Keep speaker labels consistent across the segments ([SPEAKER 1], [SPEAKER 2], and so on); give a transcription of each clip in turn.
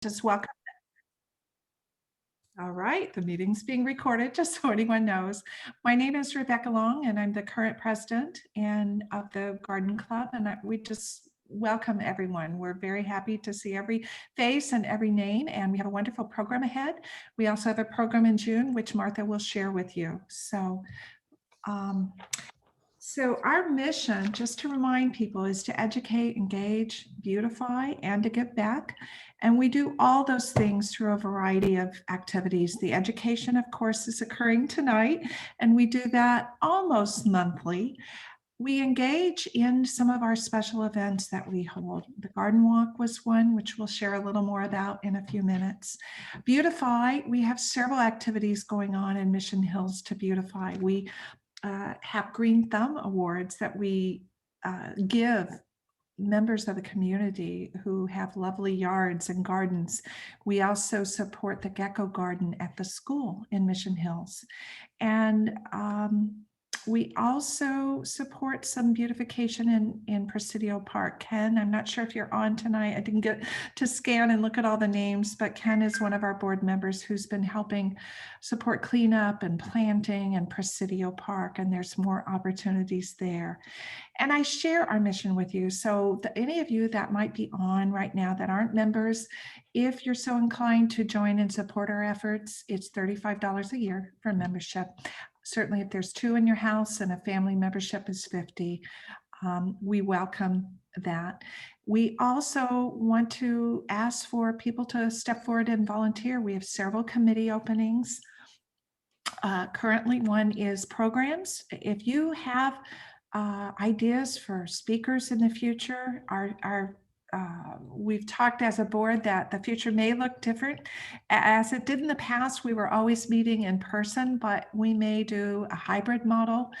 [SPEAKER 1] Just welcome. All right, the meeting's being recorded, just so anyone knows. My name is Rebecca Long, and I'm the current president of the Garden Club, and we just welcome everyone. We're very happy to see every face and every name, and we have a wonderful program ahead. We also have a program in June, which Martha will share with you. So our mission, just to remind people, is to educate, engage, beautify, and to give back. And we do all those things through a variety of activities. The education, of course, is occurring tonight, and we do that almost monthly. We engage in some of our special events that we hold. The Garden Walk was one, which we'll share a little more about in a few minutes. Beautify, we have several activities going on in Mission Hills to beautify. We have Green Thumb Awards that we give members of the community who have lovely yards and gardens. We also support the Gecko Garden at the school in Mission Hills. And we also support some beautification in Presidio Park. Ken, I'm not sure if you're on tonight. I didn't get to scan and look at all the names, but Ken is one of our board members who's been helping support cleanup and planting in Presidio Park, and there's more opportunities there. And I share our mission with you. So any of you that might be on right now that aren't members, if you're so inclined to join and support our efforts, it's $35 a year for membership. Certainly if there's two in your house and a family membership is $50, we welcome that. We also want to ask for people to step forward and volunteer. We have several committee openings. Currently one is programs. If you have ideas for speakers in the future, we've talked as a board that the future may look different. As it did in the past, we were always meeting in person, but we may do a hybrid model.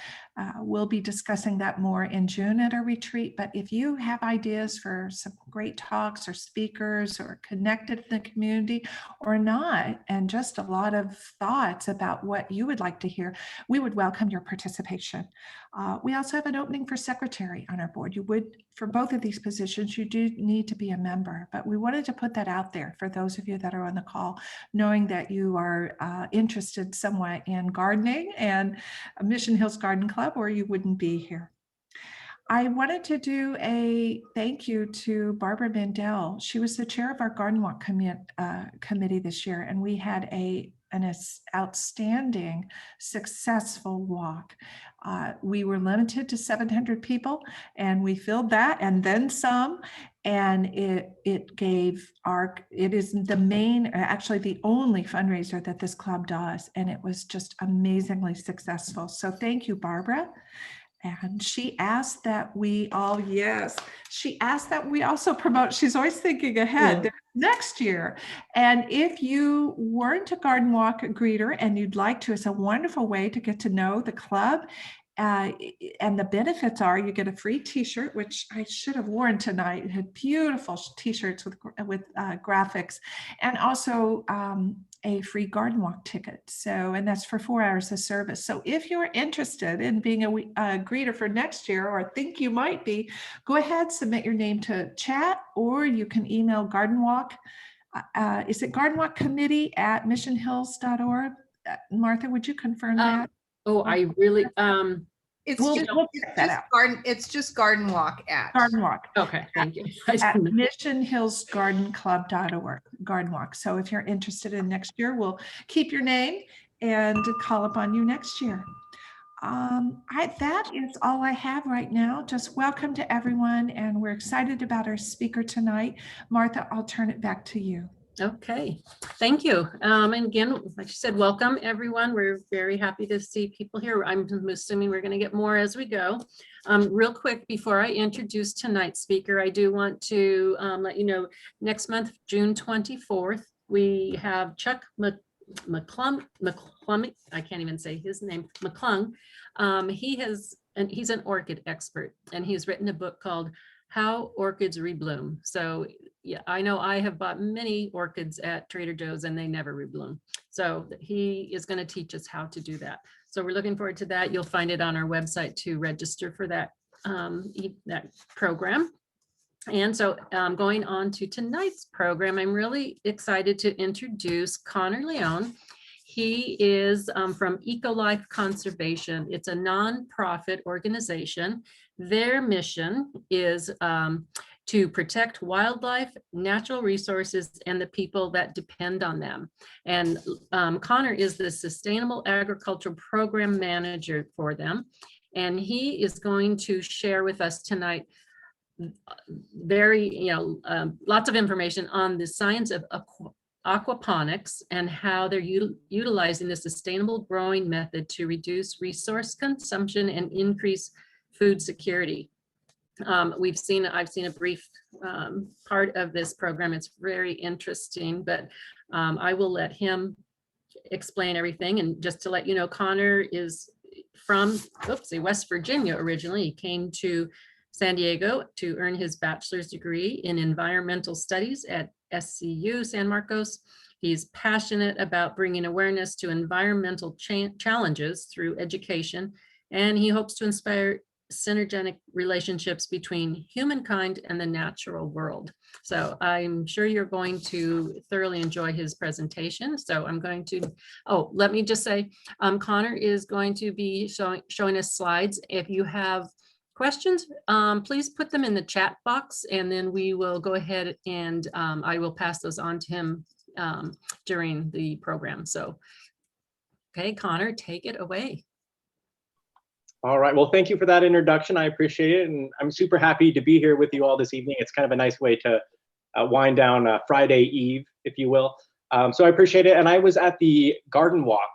[SPEAKER 1] We'll be discussing that more in June at our retreat. But if you have ideas for some great talks or speakers or connected to the community or not, and just a lot of thoughts about what you would like to hear, we would welcome your participation. We also have an opening for secretary on our board. You would, for both of these positions, you do need to be a member, but we wanted to put that out there for those of you that are on the call, knowing that you are interested somewhat in gardening and Mission Hills Garden Club, or you wouldn't be here. I wanted to do a thank you to Barbara Mandel. She was the chair of our Garden Walk committee this year, and we had an outstanding, successful walk. We were limited to 700 people, and we filled that and then some. And it is the main, actually the only fundraiser that this club does, and it was just amazingly successful. So thank you, Barbara. And she asked that we all, she asked that we also promote, she's always thinking ahead, next year. And if you weren't a Garden Walk greeter and you'd like to, it's a wonderful way to get to know the club. And the benefits are you get a free t-shirt, which I should have worn tonight. It had beautiful t-shirts with graphics, and also a free Garden Walk ticket. So, and that's for 4 hours of service. So if you're interested in being a greeter for next year, or think you might be, go ahead, submit your name to chat, or you can email Garden Walk. Is it Garden Walk Committee at missionhills.org? Martha, would you confirm that?
[SPEAKER 2] Oh, I really,
[SPEAKER 3] it's just Garden Walk at.
[SPEAKER 1] Garden Walk.
[SPEAKER 2] Okay, thank you.
[SPEAKER 1] At missionhillsgardenclub.org, Garden Walk. So if you're interested in next year, we'll keep your name and call upon you next year. That is all I have right now. Just welcome to everyone, and we're excited about our speaker tonight. Martha, I'll turn it back to you.
[SPEAKER 2] Okay, thank you. And again, like you said, welcome everyone. We're very happy to see people here. I'm assuming we're going to get more as we go. Real quick, before I introduce tonight's speaker, I do want to let you know, next month, June 24th, we have Chuck McClung, I can't even say his name, McClung. He's an orchid expert, and he's written a book called How Orchids Rebloom. So yeah, I know I have bought many orchids at Trader Joe's and they never rebloom. So he is going to teach us how to do that. So we're looking forward to that. You'll find it on our website to register for that, that program. And so going on to tonight's program, I'm really excited to introduce Connor Leone. He is from ECOLIFE Conservation. It's a nonprofit organization. Their mission is to protect wildlife, natural resources, and the people that depend on them. And Connor is the Sustainable Agricultural Program Manager for them. And he is going to share with us tonight lots of information on the science of aquaponics and how they're utilizing the sustainable growing method to reduce resource consumption and increase food security. I've seen a brief part of this program. It's very interesting, but I will let him explain everything. And just to let you know, Connor is from West Virginia originally. He came to San Diego to earn his bachelor's degree in environmental studies at CSU San Marcos. He's passionate about bringing awareness to environmental challenges through education, and he hopes to inspire synergistic relationships between humankind and the natural world. So I'm sure you're going to thoroughly enjoy his presentation. So I'm going to, let me just say, Connor is going to be showing us slides. If you have questions, please put them in the chat box, and then we will go ahead and I will pass those on to him during the program. So, okay, Connor, take it away.
[SPEAKER 4] All right, well, thank you for that introduction. I appreciate it, and I'm super happy to be here with you all this evening. It's kind of a nice way to wind down Friday Eve, if you will. So I appreciate it, and I was at the garden walk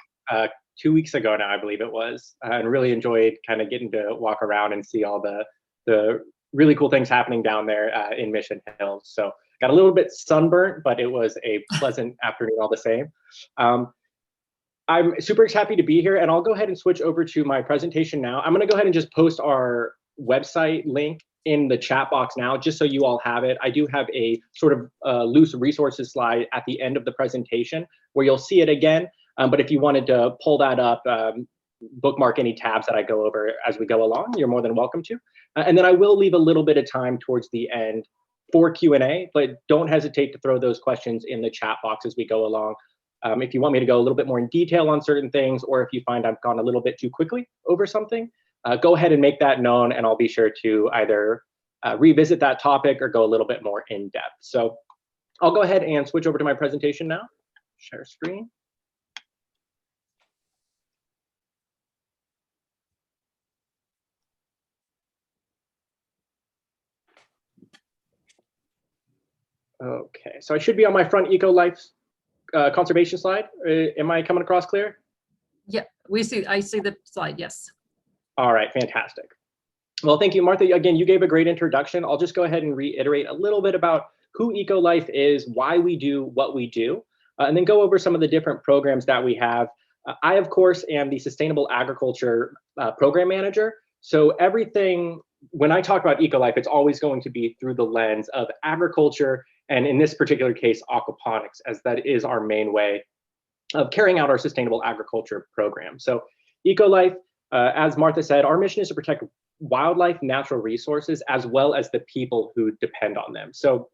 [SPEAKER 4] 2 weeks ago now, I believe it was, and really enjoyed kind of getting to walk around and see all the really cool things happening down there in Mission Hills. So got a little bit sunburnt, but it was a pleasant afternoon all the same. I'm super happy to be here, and I'll go ahead and switch over to my presentation now. I'm going to go ahead and just post our website link in the chat box now, just so you all have it. I do have a sort of loose resources slide at the end of the presentation where you'll see it again. But if you wanted to pull that up, bookmark any tabs that I go over as we go along, you're more than welcome to. And then I will leave a little bit of time towards the end for Q&A, but don't hesitate to throw those questions in the chat box as we go along. If you want me to go a little bit more in detail on certain things, or if you find I've gone a little bit too quickly over something, go ahead and make that known, and I'll be sure to either revisit that topic or go a little bit more in depth. So I'll go ahead and switch over to my presentation now. Share screen. Okay, so I should be on my front ECOLIFE conservation slide. Am I coming across clear?
[SPEAKER 2] Yeah, I see the slide, yes.
[SPEAKER 4] All right, fantastic. Well, thank you, Martha. Again, you gave a great introduction. I'll just go ahead and reiterate a little bit about who ECOLIFE is, why we do what we do, and then go over some of the different programs that we have. I, of course, am the Sustainable Agriculture Program Manager. So everything, when I talk about ECOLIFE, it's always going to be through the lens of agriculture, and in this particular case, aquaponics, as that is our main way of carrying out our sustainable agriculture program. So ECOLIFE, as Martha said, our mission is to protect wildlife, natural resources, as well as the people who depend on them. So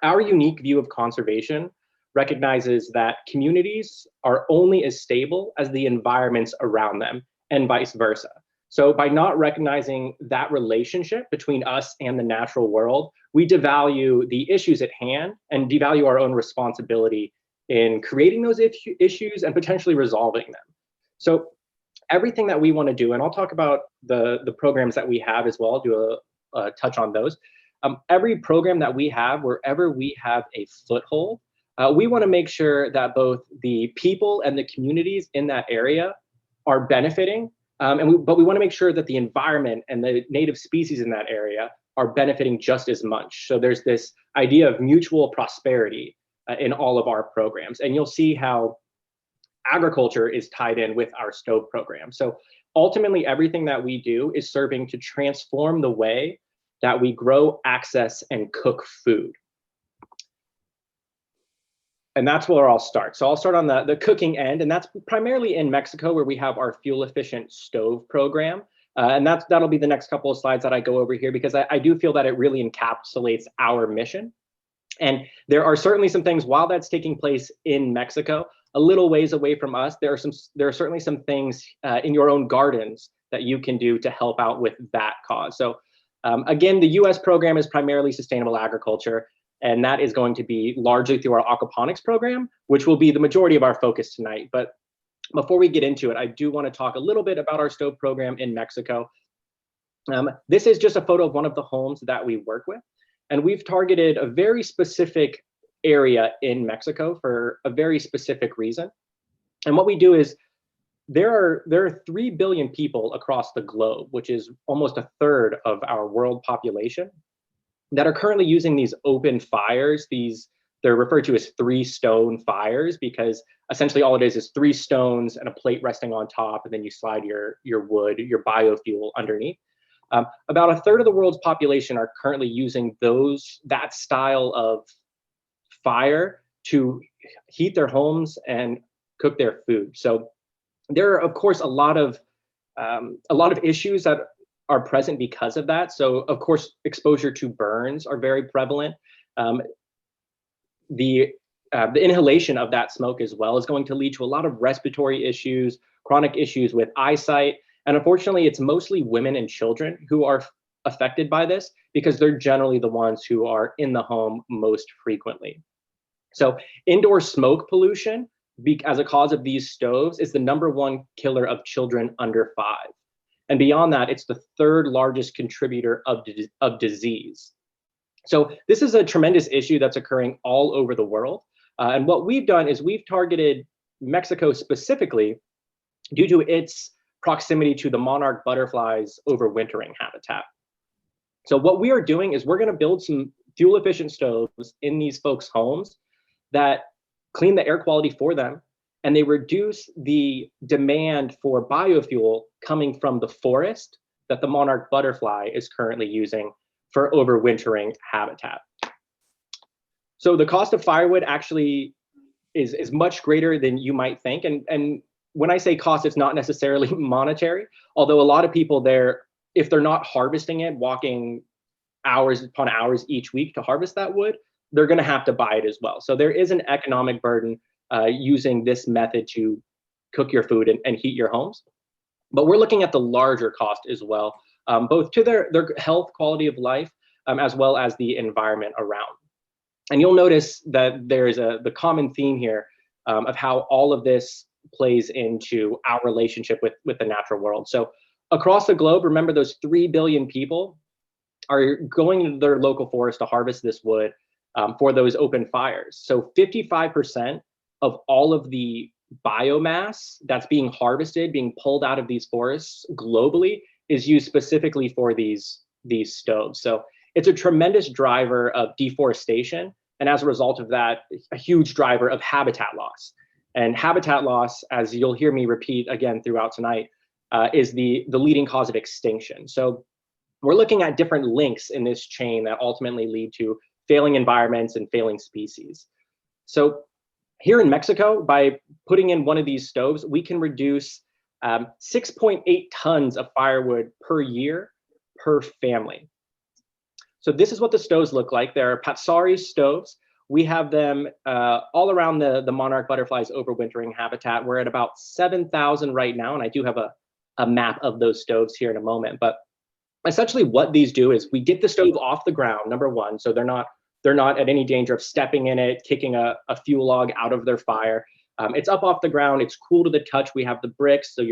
[SPEAKER 4] our unique view of conservation recognizes that communities are only as stable as the environments around them, and vice versa. So by not recognizing that relationship between us and the natural world, we devalue the issues at hand and devalue our own responsibility in creating those issues and potentially resolving them. So everything that we want to do, and I'll talk about the programs that we have as well, do a touch on those. Every program that we have, wherever we have a foothold, we want to make sure that both the people and the communities in that area are benefiting, but we want to make sure that the environment and the native species in that area are benefiting just as much. So there's this idea of mutual prosperity in all of our programs, and you'll see how agriculture is tied in with our STOVE program. So ultimately, everything that we do is serving to transform the way that we grow, access, and cook food. And that's where I'll start. So I'll start on the cooking end, and that's primarily in Mexico, where we have our fuel-efficient STOVE program. And that'll be the next couple of slides that I go over here, because I do feel that it really encapsulates our mission. And there are certainly some things while that's taking place in Mexico, a little ways away from us, there are certainly some things in your own gardens that you can do to help out with that cause. So again, the US program is primarily sustainable agriculture, and that is going to be largely through our aquaponics program, which will be the majority of our focus tonight. But before we get into it, I do want to talk a little bit about our stove program in Mexico. This is just a photo of one of the homes that we work with, and we've targeted a very specific area in Mexico for a very specific reason. And what we do is there are 3 billion people across the globe, which is almost a third of our world population, that are currently using these open fires. They're referred to as 3-stone fires, because essentially all it is 3 stones and a plate resting on top, and then you slide your wood, your biofuel underneath. About a third of the world's population are currently using that style of fire to heat their homes and cook their food. So there are, of course, a lot of issues that are present because of that. So, of course, exposure to burns are very prevalent. The inhalation of that smoke as well is going to lead to a lot of respiratory issues, chronic issues with eyesight. And unfortunately, it's mostly women and children who are affected by this, because they're generally the ones who are in the home most frequently. So indoor smoke pollution, as a cause of these stoves, is the #1 killer of children under 5. And beyond that, it's the 3rd largest contributor of disease. So this is a tremendous issue that's occurring all over the world. And what we've done is we've targeted Mexico specifically due to its proximity to the monarch butterfly's overwintering habitat. So what we are doing is we're going to build some fuel efficient stoves in these folks' homes that clean the air quality for them, and they reduce the demand for biofuel coming from the forest that the monarch butterfly is currently using for overwintering habitat. So the cost of firewood actually is much greater than you might think. And when I say cost, it's not necessarily monetary, although a lot of people there, if they're not harvesting it, walking hours upon hours each week to harvest that wood, they're going to have to buy it as well. So there is an economic burden using this method to cook your food and heat your homes. But we're looking at the larger cost as well, both to their health, quality of life, as well as the environment around. And you'll notice that there is the common theme here of how all of this plays into our relationship with the natural world. So across the globe, remember those 3 billion people are going to their local forest to harvest this wood for those open fires. So 55% of all of the biomass that's being harvested, being pulled out of these forests globally, is used specifically for these stoves. So it's a tremendous driver of deforestation, and as a result of that, a huge driver of habitat loss. And habitat loss, as you'll hear me repeat again throughout tonight, is the leading cause of extinction. So we're looking at different links in this chain that ultimately lead to failing environments and failing species. So here in Mexico, by putting in one of these stoves, we can reduce 6.8 tons of firewood per year per family. So this is what the stoves look like. They're Patsari stoves. We have them all around the monarch butterfly's overwintering habitat. We're at about 7,000 right now, and I do have a map of those stoves here in a moment. But essentially what these do is we get the stove off the ground, #1, so they're not at any danger of stepping in it, kicking a fuel log out of their fire. It's up off the ground, it's cool to the touch. We have the bricks, so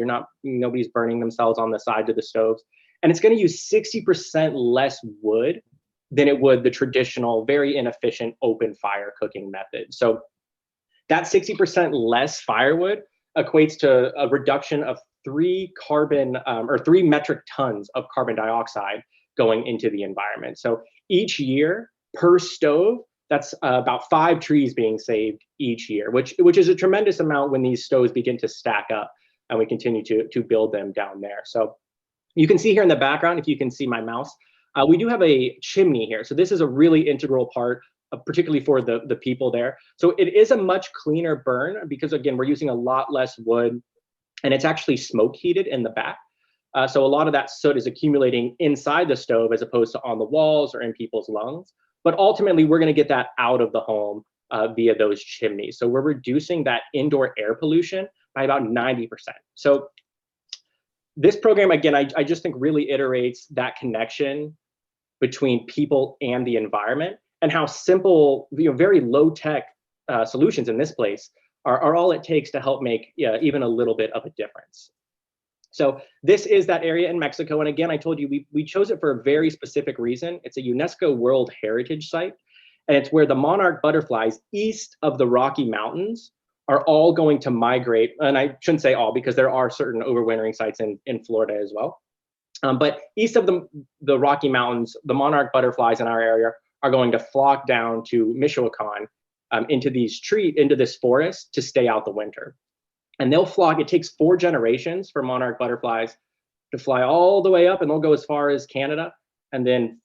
[SPEAKER 4] nobody's burning themselves on the side of the stoves. And it's gonna use 60% less wood than it would the traditional, very inefficient open fire cooking method. So that 60% less firewood equates to a reduction of 3 metric tons of carbon dioxide going into the environment. So each year per stove, that's about 5 trees being saved each year, which is a tremendous amount when these stoves begin to stack up and we continue to build them down there. So you can see here in the background, if you can see my mouse, we do have a chimney here. So this is a really integral part, particularly for the people there. So it is a much cleaner burn because, again, we're using a lot less wood, and it's actually smoke heated in the back. So a lot of that soot is accumulating inside the stove as opposed to on the walls or in people's lungs. But ultimately, we're going to get that out of the home via those chimneys. So we're reducing that indoor air pollution by about 90%. So this program, again, I just think really iterates that connection between people and the environment, and how simple, very low tech solutions in this place are all it takes to help make even a little bit of a difference. So this is that area in Mexico. And again, I told you, we chose it for a very specific reason. It's a UNESCO World Heritage Site, and it's where the monarch butterflies east of the Rocky Mountains are all going to migrate. And I shouldn't say all, because there are certain overwintering sites in Florida as well. But east of the Rocky Mountains, the monarch butterflies in our area are going to flock down to Michoacán, into this forest to stay out the winter. And they'll flock. It takes 4 generations for monarch butterflies to fly all the way up, and they'll go as far as Canada and then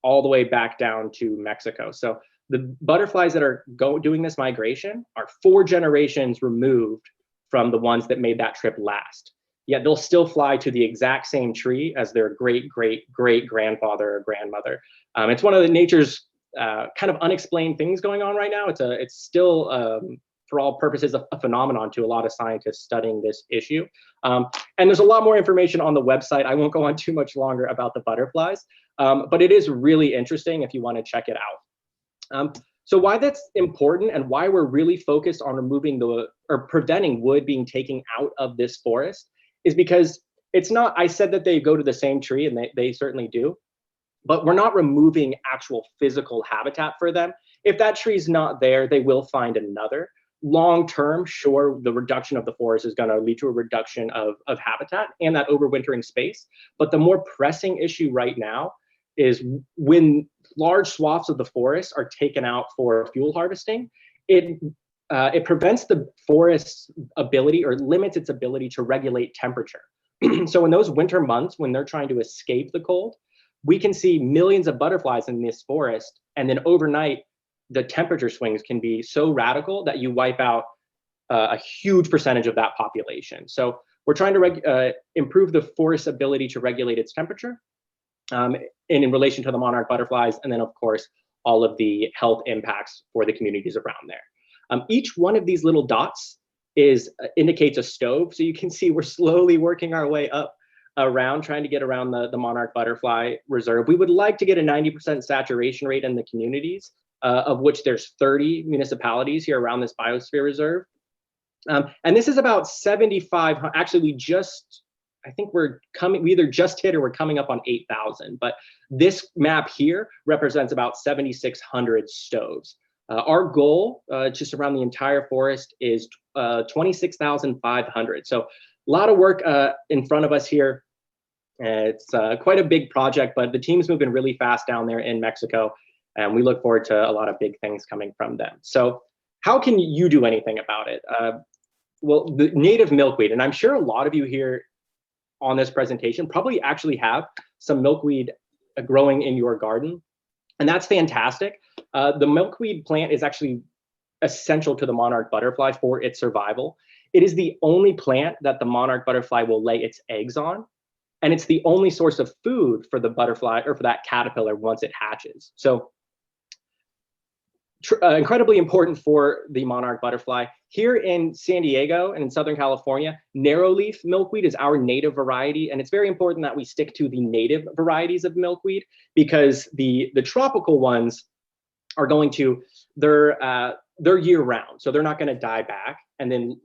[SPEAKER 4] all the way back down to Mexico. So the butterflies that are doing this migration are 4 generations removed from the ones that made that trip last. Yet they'll still fly to the exact same tree as their great grandfather or grandmother. It's one of the nature's kind of unexplained things going on right now. It's still for all purposes a phenomenon to a lot of scientists studying this issue. And there's a lot more information on the website. I won't go on too much longer about the butterflies, but it is really interesting if you want to check it out. So why that's important and why we're really focused on removing or preventing wood being taken out of this forest is because it's not, I said that they go to the same tree, and they certainly do, but we're not removing actual physical habitat for them. If that tree's not there, they will find another. Long term, sure, the reduction of the forest is going to lead to a reduction of habitat and that overwintering space. But the more pressing issue right now is when large swaths of the forest are taken out for fuel harvesting, it prevents the forest's ability, or limits its ability, to regulate temperature. So in those winter months, when they're trying to escape the cold, we can see millions of butterflies in this forest, and then overnight, the temperature swings can be so radical that you wipe out a huge percentage of that population. So we're trying to improve the forest's ability to regulate its temperature in relation to the monarch butterflies, and then of course, all of the health impacts for the communities around there. Each one of these little dots indicates a stove. So you can see we're slowly working our way up around, trying to get around the monarch butterfly reserve. We would like to get a 90% saturation rate in the communities, of which there's 30 municipalities here around this biosphere reserve. And this is about 75, actually I think we either just hit or we're coming up on 8,000, but this map here represents about 7,600 stoves. Our goal, just around the entire forest, is 26,500. So a lot of work in front of us here. It's quite a big project, but the team's moving really fast down there in Mexico, and we look forward to a lot of big things coming from them. So how can you do anything about it? Well, the native milkweed, and I'm sure a lot of you here on this presentation probably actually have some milkweed growing in your garden, and that's fantastic. The milkweed plant is actually essential to the monarch butterfly for its survival. It is the only plant that the monarch butterfly will lay its eggs on, and it's the only source of food for the butterfly, or for that caterpillar, once it hatches. So incredibly important for the monarch butterfly. Here in San Diego and in Southern California, narrowleaf milkweed is our native variety, and it's very important that we stick to the native varieties of milkweed, because the tropical ones are going to, they're year round, so they're not going to die back. And then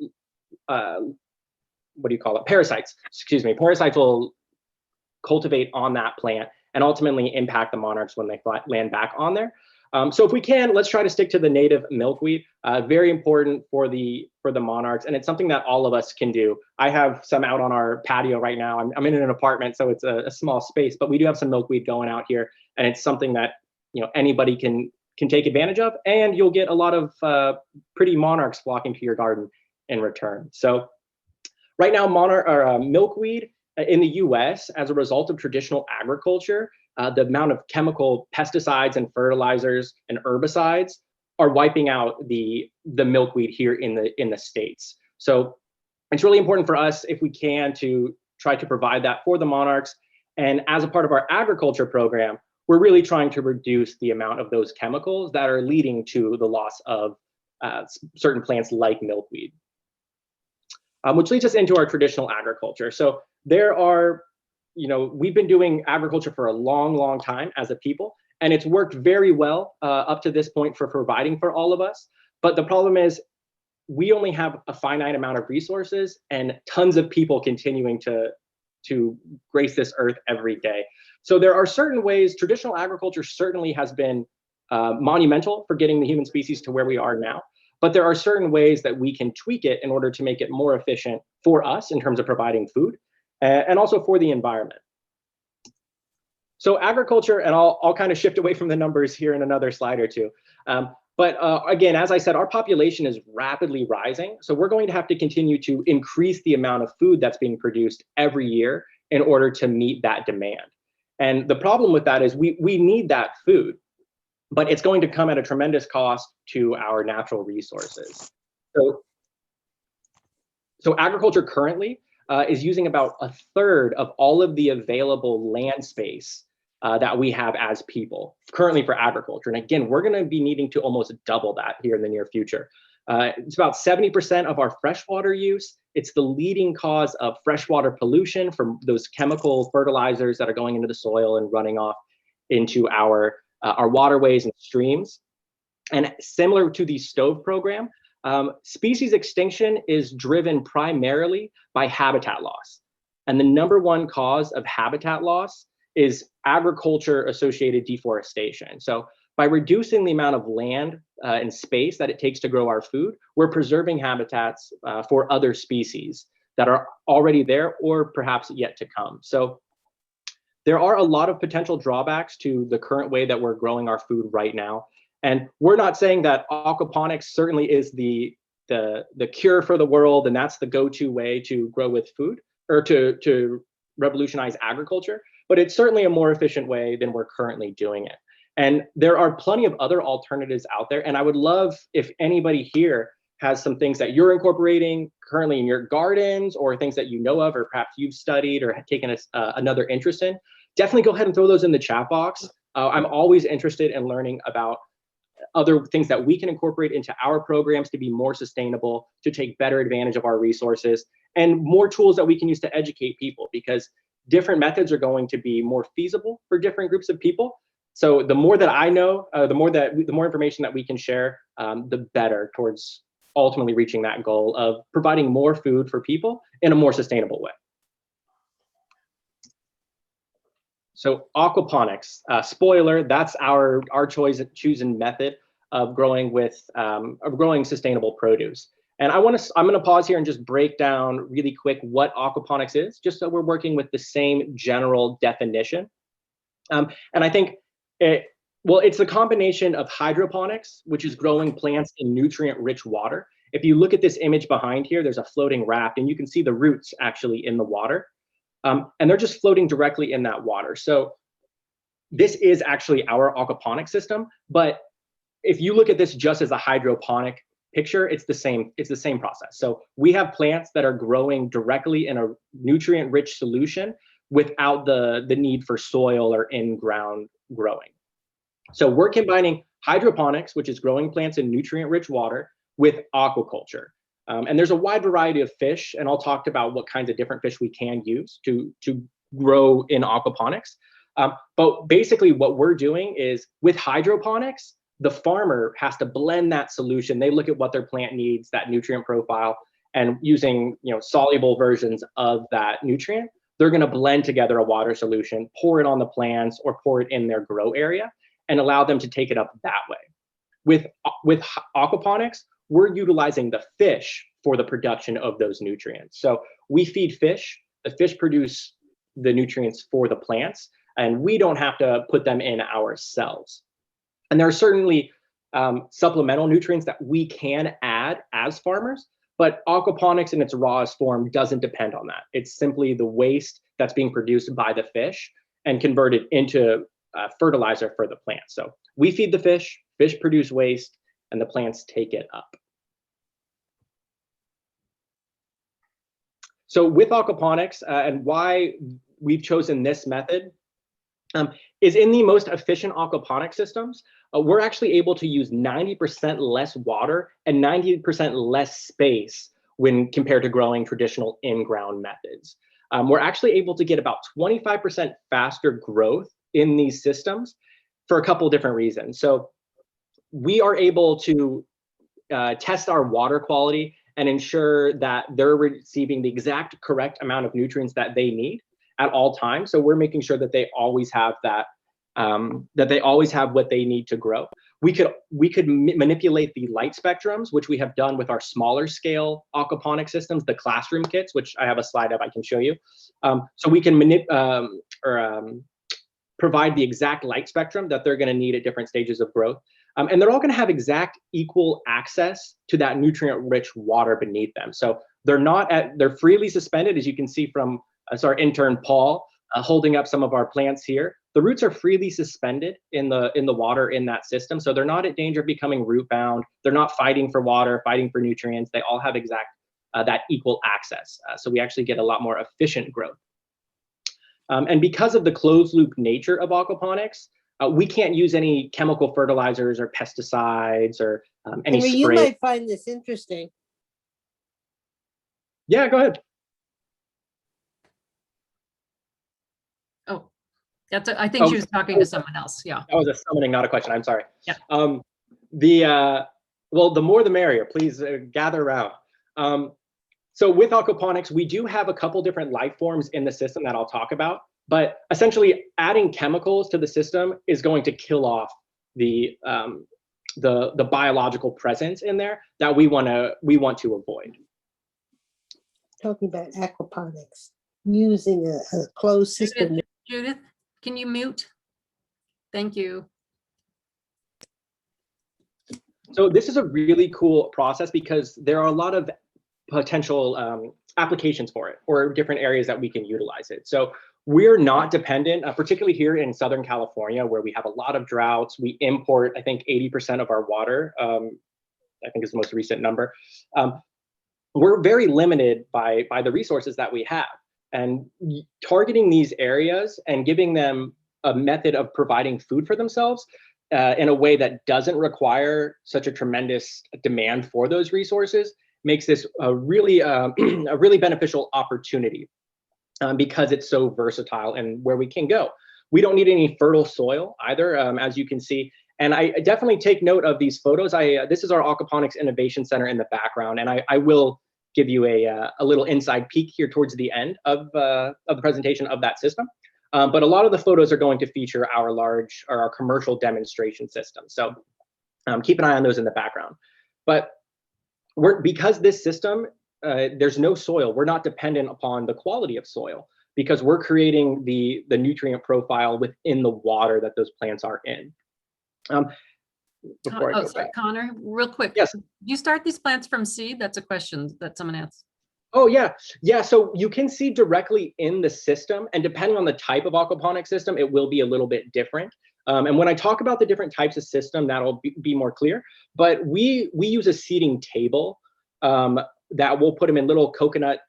[SPEAKER 4] what do you call it? Parasites, excuse me. Parasites will cultivate on that plant and ultimately impact the monarchs when they land back on there. So if we can, let's try to stick to the native milkweed. Very important for the monarchs, and it's something that all of us can do. I have some out on our patio right now. I'm in an apartment, so it's a small space, but we do have some milkweed going out here, and it's something that anybody can take advantage of, and you'll get a lot of pretty monarchs flocking to your garden in return. So right now, milkweed in the US, as a result of traditional agriculture, the amount of chemical pesticides and fertilizers and herbicides are wiping out the milkweed here in the States. So it's really important for us, if we can, to try to provide that for the monarchs. And as a part of our agriculture program, we're really trying to reduce the amount of those chemicals that are leading to the loss of certain plants like milkweed. Which leads us into our traditional agriculture. So there are, we've been doing agriculture for a long, long time as a people, and it's worked very well up to this point for providing for all of us. But the problem is we only have a finite amount of resources and tons of people continuing to grace this earth every day. So there are certain ways, traditional agriculture certainly has been monumental for getting the human species to where we are now. But there are certain ways that we can tweak it in order to make it more efficient for us in terms of providing food and also for the environment. So agriculture, and I'll kind of shift away from the numbers here in another slide or two. But again, as I said, our population is rapidly rising. So we're going to have to continue to increase the amount of food that's being produced every year in order to meet that demand. And the problem with that is we need that food, but it's going to come at a tremendous cost to our natural resources. So agriculture currently is using about a third of all of the available land space that we have as people currently for agriculture. And again, we're going to be needing to almost double that here in the near future. It's about 70% of our freshwater use. It's the leading cause of freshwater pollution from those chemical fertilizers that are going into the soil and running off into our waterways and streams. And similar to the STOVE program, species extinction is driven primarily by habitat loss. And the #1 cause of habitat loss is agriculture-associated deforestation. So by reducing the amount of land and space that it takes to grow our food, we're preserving habitats for other species that are already there or perhaps yet to come. So there are a lot of potential drawbacks to the current way that we're growing our food right now. And we're not saying that aquaponics certainly is the cure for the world and that's the go-to way to grow with food or to revolutionize agriculture, but it's certainly a more efficient way than we're currently doing it. And there are plenty of other alternatives out there. And I would love if anybody here has some things that you're incorporating currently in your gardens or things that you know of, or perhaps you've studied or have taken another interest in, definitely go ahead and throw those in the chat box. I'm always interested in learning about other things that we can incorporate into our programs to be more sustainable, to take better advantage of our resources, and more tools that we can use to educate people, because different methods are going to be more feasible for different groups of people. So the more that I know, the more information that we can share, the better towards ultimately reaching that goal of providing more food for people in a more sustainable way. So aquaponics, spoiler, that's our chosen method of growing sustainable produce. And I'm going to pause here and just break down really quick what aquaponics is, just so we're working with the same general definition. And I think it's a combination of hydroponics, which is growing plants in nutrient-rich water. If you look at this image behind here, there's a floating raft, and you can see the roots actually in the water. And they're just floating directly in that water. So this is actually our aquaponic system. But if you look at this just as a hydroponic picture, it's the same process. So we have plants that are growing directly in a nutrient-rich solution without the need for soil or in-ground growing. So we're combining hydroponics, which is growing plants in nutrient-rich water, with aquaculture. And there's a wide variety of fish, and I'll talk about what kinds of different fish we can use to grow in aquaponics. But basically what we're doing is with hydroponics, the farmer has to blend that solution. They look at what their plant needs, that nutrient profile, and using soluble versions of that nutrient, they're going to blend together a water solution, pour it on the plants or pour it in their grow area, and allow them to take it up that way. With aquaponics, we're utilizing the fish for the production of those nutrients. So we feed fish, the fish produce the nutrients for the plants, and we don't have to put them in ourselves. And there are certainly supplemental nutrients that we can add as farmers, but aquaponics in its rawest form doesn't depend on that. It's simply the waste that's being produced by the fish and converted into fertilizer for the plants. So we feed the fish produce waste, and the plants take it up. So with aquaponics and why we've chosen this method is in the most efficient aquaponic systems, we're actually able to use 90% less water and 90% less space when compared to growing traditional in-ground methods. We're actually able to get about 25% faster growth in these systems for a couple of different reasons. So we are able to test our water quality and ensure that they're receiving the exact correct amount of nutrients that they need at all times. So we're making sure that they always have that, that they always have what they need to grow. We could manipulate the light spectrums, which we have done with our smaller scale aquaponic systems, the classroom kits, which I have a slide of I can show you. So we can provide the exact light spectrum that they're going to need at different stages of growth. And they're all going to have exact equal access to that nutrient-rich water beneath them. So they're freely suspended, as you can see from our intern Paul holding up some of our plants here. The roots are freely suspended in the water in that system, so they're not at danger of becoming root bound. They're not fighting for water, fighting for nutrients. They all have exact that equal access. So we actually get a lot more efficient growth. And because of the closed loop nature of aquaponics, we can't use any chemical fertilizers or pesticides or any
[SPEAKER 5] Henry,
[SPEAKER 4] spray.
[SPEAKER 5] you might find this interesting.
[SPEAKER 4] Yeah, go ahead.
[SPEAKER 2] Oh, I think she was talking to someone else. Yeah.
[SPEAKER 4] That was a summoning, not a question. I'm sorry.
[SPEAKER 2] Yeah.
[SPEAKER 4] Well, the more the merrier. Please gather around. So with aquaponics, we do have a couple different life forms in the system that I'll talk about. But essentially, adding chemicals to the system is going to kill off the biological presence in there that we want to avoid.
[SPEAKER 5] Talking about aquaponics, using a closed system.
[SPEAKER 2] Judith, can you mute? Thank you.
[SPEAKER 4] So this is a really cool process because there are a lot of potential applications for it or different areas that we can utilize it. So we're not dependent, particularly here in Southern California, where we have a lot of droughts. We import, I think, 80% of our water, I think is the most recent number. We're very limited by the resources that we have. And targeting these areas and giving them a method of providing food for themselves in a way that doesn't require such a tremendous demand for those resources makes this a really beneficial opportunity. Because it's so versatile and where we can go. We don't need any fertile soil either, as you can see. And I definitely take note of these photos. This is our Aquaponics Innovation Center in the background, and I will give you a little inside peek here towards the end of the presentation of that system. But a lot of the photos are going to feature our commercial demonstration system. So keep an eye on those in the background. But because this system, there's no soil. We're not dependent upon the quality of soil because we're creating the nutrient profile within the water that those plants are in.
[SPEAKER 2] Connor, real quick.
[SPEAKER 4] Yes.
[SPEAKER 2] You start these plants from seed? That's a question that someone asked.
[SPEAKER 4] Oh, yeah. Yeah, so you can see directly in the system, and depending on the type of aquaponic system, it will be a little bit different. And when I talk about the different types of system, that'll be more clear. But we use a seeding table that we'll put them in little coconut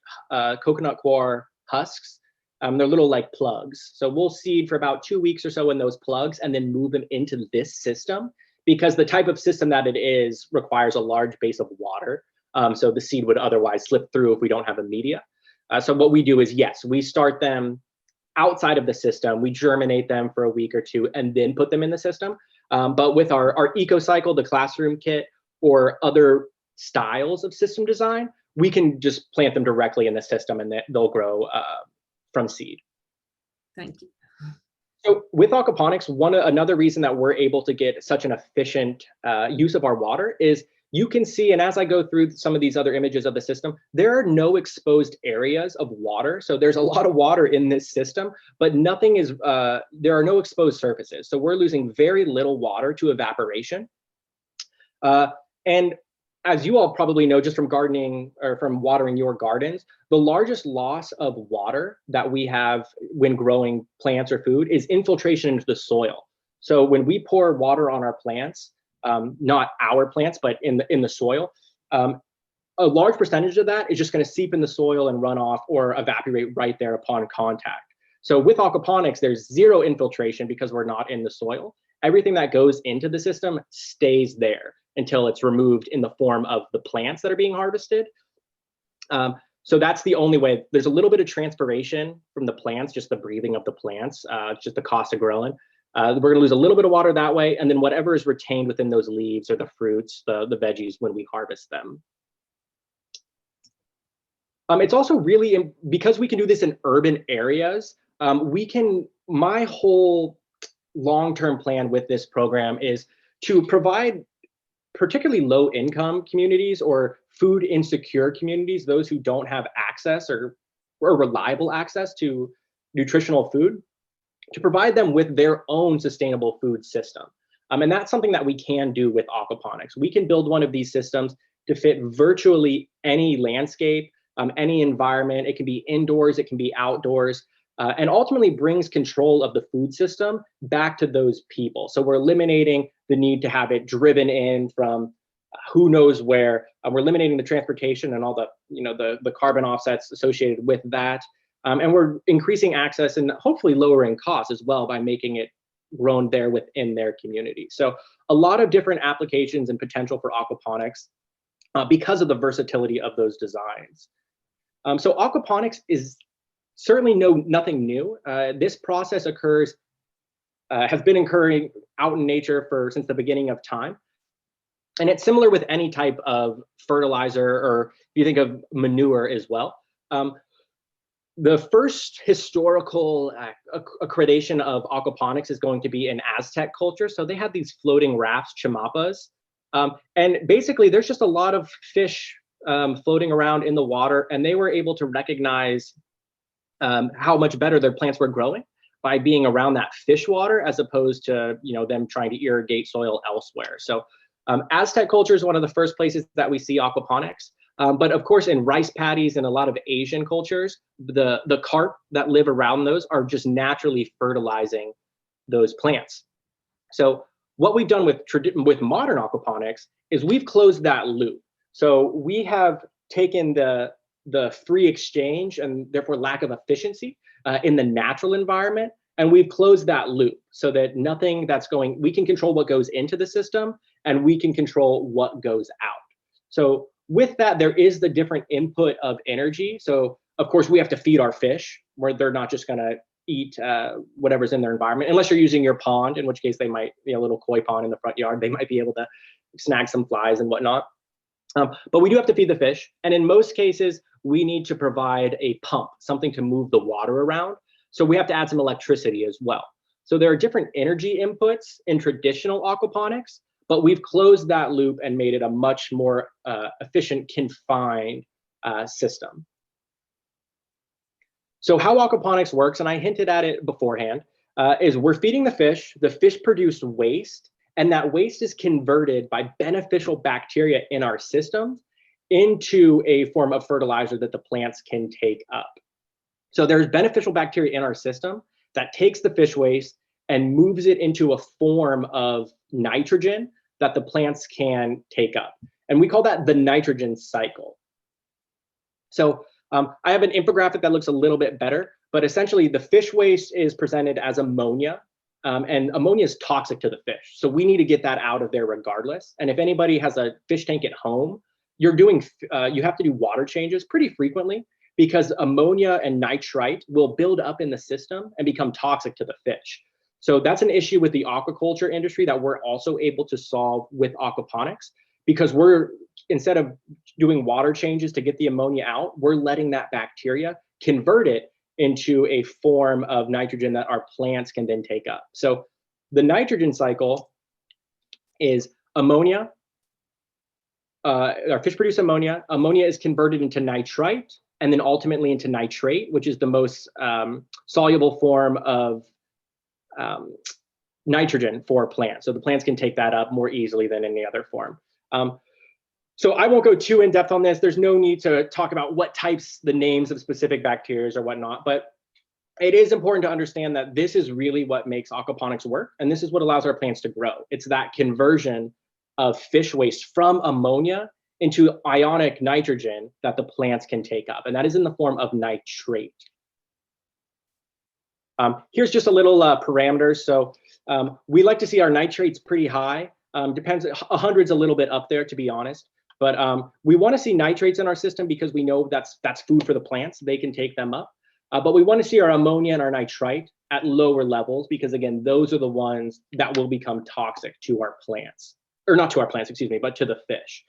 [SPEAKER 4] coir husks. They're little like plugs. So we'll seed for about 2 weeks or so in those plugs and then move them into this system because the type of system that it is requires a large base of water. So the seed would otherwise slip through if we don't have a media. So what we do is, yes, we start them outside of the system. We germinate them for a week or two and then put them in the system. But with our EcoCycle, the classroom kit, or other styles of system design, we can just plant them directly in the system and they'll grow from seed.
[SPEAKER 2] Thank you.
[SPEAKER 4] So with aquaponics, another reason that we're able to get such an efficient use of our water is you can see, and as I go through some of these other images of the system, there are no exposed areas of water. So there's a lot of water in this system, but nothing is, there are no exposed surfaces. So we're losing very little water to evaporation. And as you all probably know, just from gardening or from watering your gardens, the largest loss of water that we have when growing plants or food is infiltration into the soil. So when we pour water on our plants, not our plants, but in the soil, a large percentage of that is just going to seep in the soil and run off or evaporate right there upon contact. So with aquaponics, there's zero infiltration because we're not in the soil. Everything that goes into the system stays there until it's removed in the form of the plants that are being harvested. So that's the only way. There's a little bit of transpiration from the plants, just the breathing of the plants, just the cost of growing. We're going to lose a little bit of water that way, and then whatever is retained within those leaves or the fruits, the veggies when we harvest them. It's also really, because we can do this in urban areas, my whole long-term plan with this program is to provide particularly low-income communities or food insecure communities, those who don't have access or reliable access to nutritional food, to provide them with their own sustainable food system. And that's something that we can do with aquaponics. We can build one of these systems to fit virtually any landscape, any environment. It can be indoors, it can be outdoors, and ultimately brings control of the food system back to those people. So we're eliminating the need to have it driven in from who knows where. We're eliminating the transportation and all the, the carbon offsets associated with that. And we're increasing access and hopefully lowering costs as well by making it grown there within their community. So a lot of different applications and potential for aquaponics because of the versatility of those designs. So aquaponics is certainly nothing new. This process has been occurring out in nature since the beginning of time. And it's similar with any type of fertilizer, or if you think of manure as well. The first historical accreditation of aquaponics is going to be in Aztec culture. So they had these floating rafts, chamapas. And basically there's just a lot of fish floating around in the water, and they were able to recognize how much better their plants were growing by being around that fish water, as opposed to them trying to irrigate soil elsewhere. So Aztec culture is one of the first places that we see aquaponics. But of course, in rice paddies and a lot of Asian cultures, the carp that live around those are just naturally fertilizing those plants. So what we've done with modern aquaponics is we've closed that loop. So we have taken the free exchange and therefore lack of efficiency in the natural environment, and we've closed that loop so that nothing we can control what goes into the system, and we can control what goes out. So with that, there is the different input of energy. So of course we have to feed our fish, where they're not just gonna eat whatever's in their environment, unless you're using your pond, in which case they might, a little koi pond in the front yard, they might be able to snag some flies and whatnot. But we do have to feed the fish. And in most cases, we need to provide a pump, something to move the water around. So we have to add some electricity as well. So there are different energy inputs in traditional aquaponics, but we've closed that loop and made it a much more efficient, confined system. So how aquaponics works, and I hinted at it beforehand, is we're feeding the fish produce waste, and that waste is converted by beneficial bacteria in our system into a form of fertilizer that the plants can take up. So there's beneficial bacteria in our system that takes the fish waste and moves it into a form of nitrogen that the plants can take up. And we call that the nitrogen cycle. So I have an infographic that looks a little bit better, but essentially the fish waste is presented as ammonia, and ammonia is toxic to the fish. So we need to get that out of there regardless. And if anybody has a fish tank at home, you have to do water changes pretty frequently, because ammonia and nitrite will build up in the system and become toxic to the fish. So that's an issue with the aquaculture industry that we're also able to solve with aquaponics, because instead of doing water changes to get the ammonia out, we're letting that bacteria convert it into a form of nitrogen that our plants can then take up. So the nitrogen cycle is ammonia. Our fish produce ammonia. Ammonia is converted into nitrite, and then ultimately into nitrate, which is the most soluble form of nitrogen for plants. So the plants can take that up more easily than any other form. So I won't go too in depth on this. There's no need to talk about what types, the names of specific bacteria or whatnot, but it is important to understand that this is really what makes aquaponics work. And this is what allows our plants to grow. It's that conversion of fish waste from ammonia into ionic nitrogen that the plants can take up, and that is in the form of nitrate. Here's just a little parameters. So we like to see our nitrates pretty high. Depends, 100's a little bit up there, to be honest. But we want to see nitrates in our system because we know that's food for the plants. They can take them up. But we want to see our ammonia and our nitrite at lower levels because, again, those are the ones that will become toxic to our plants. Or not to our plants, excuse me, but to the fish.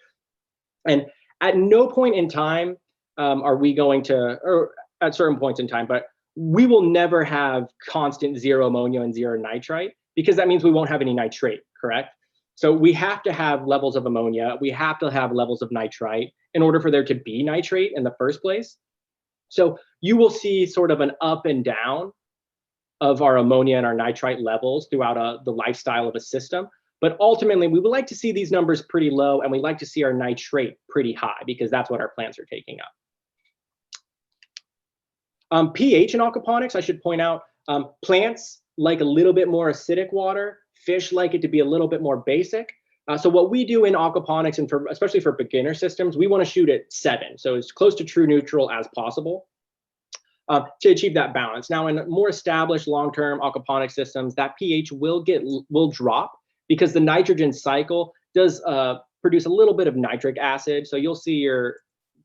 [SPEAKER 4] And at no point in time are we going to, or at certain points in time, but we will never have constant zero ammonia and zero nitrite because that means we won't have any nitrate, correct? So we have to have levels of ammonia, we have to have levels of nitrite in order for there to be nitrate in the first place. So you will see sort of an up and down of our ammonia and our nitrite levels throughout the lifestyle of a system. But ultimately, we would like to see these numbers pretty low, and we like to see our nitrate pretty high because that's what our plants are taking up. pH in aquaponics, I should point out, plants like a little bit more acidic water, fish like it to be a little bit more basic. So what we do in aquaponics, and especially for beginner systems, we want to shoot at 7, so as close to true neutral as possible to achieve that balance. Now, in more established long-term aquaponic systems, that pH will drop because the nitrogen cycle does produce a little bit of nitric acid, so you'll see your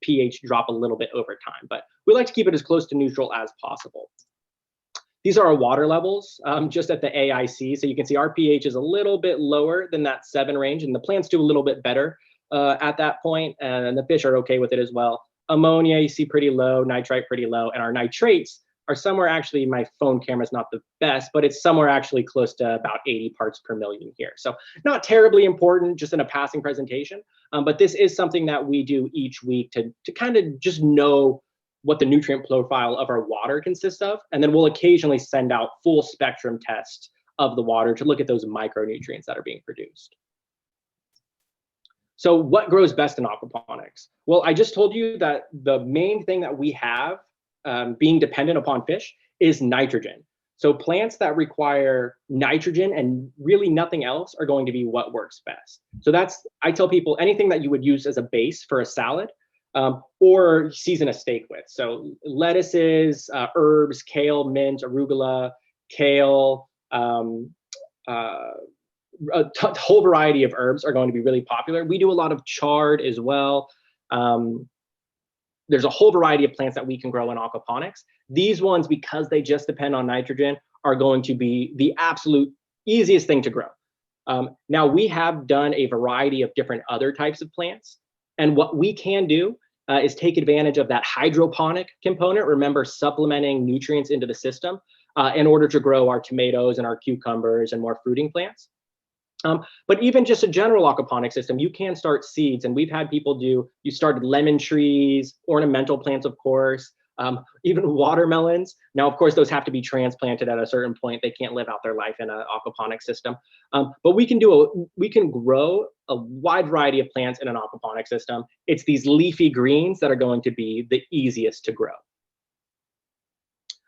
[SPEAKER 4] pH drop a little bit over time, but we like to keep it as close to neutral as possible. These are our water levels just at the AIC. So you can see our pH is a little bit lower than that 7 range, and the plants do a little bit better at that point, and the fish are okay with it as well. Ammonia, you see pretty low, nitrite pretty low, and our nitrates are somewhere, actually, my phone camera is not the best, but it's somewhere actually close to about 80 parts per million here. So not terribly important, just in a passing presentation, but this is something that we do each week to kind of just know what the nutrient profile of our water consists of, and then we'll occasionally send out full spectrum tests of the water to look at those micronutrients that are being produced. So what grows best in aquaponics? Well, I just told you that the main thing that we have being dependent upon fish is nitrogen. So plants that require nitrogen and really nothing else are going to be what works best. So I tell people anything that you would use as a base for a salad, or season a steak with. So lettuces, herbs, kale, mint, arugula, kale, a whole variety of herbs are going to be really popular. We do a lot of chard as well. There's a whole variety of plants that we can grow in aquaponics. These ones, because they just depend on nitrogen, are going to be the absolute easiest thing to grow. Now, we have done a variety of different other types of plants. And what we can do is take advantage of that hydroponic component. Remember, supplementing nutrients into the system in order to grow our tomatoes and our cucumbers and more fruiting plants. But even just a general aquaponic system, you can start seeds. And we've had people you started lemon trees, ornamental plants, of course, even watermelons. Now, of course, those have to be transplanted at a certain point. They can't live out their life in an aquaponic system. But we can grow a wide variety of plants in an aquaponic system. It's these leafy greens that are going to be the easiest to grow.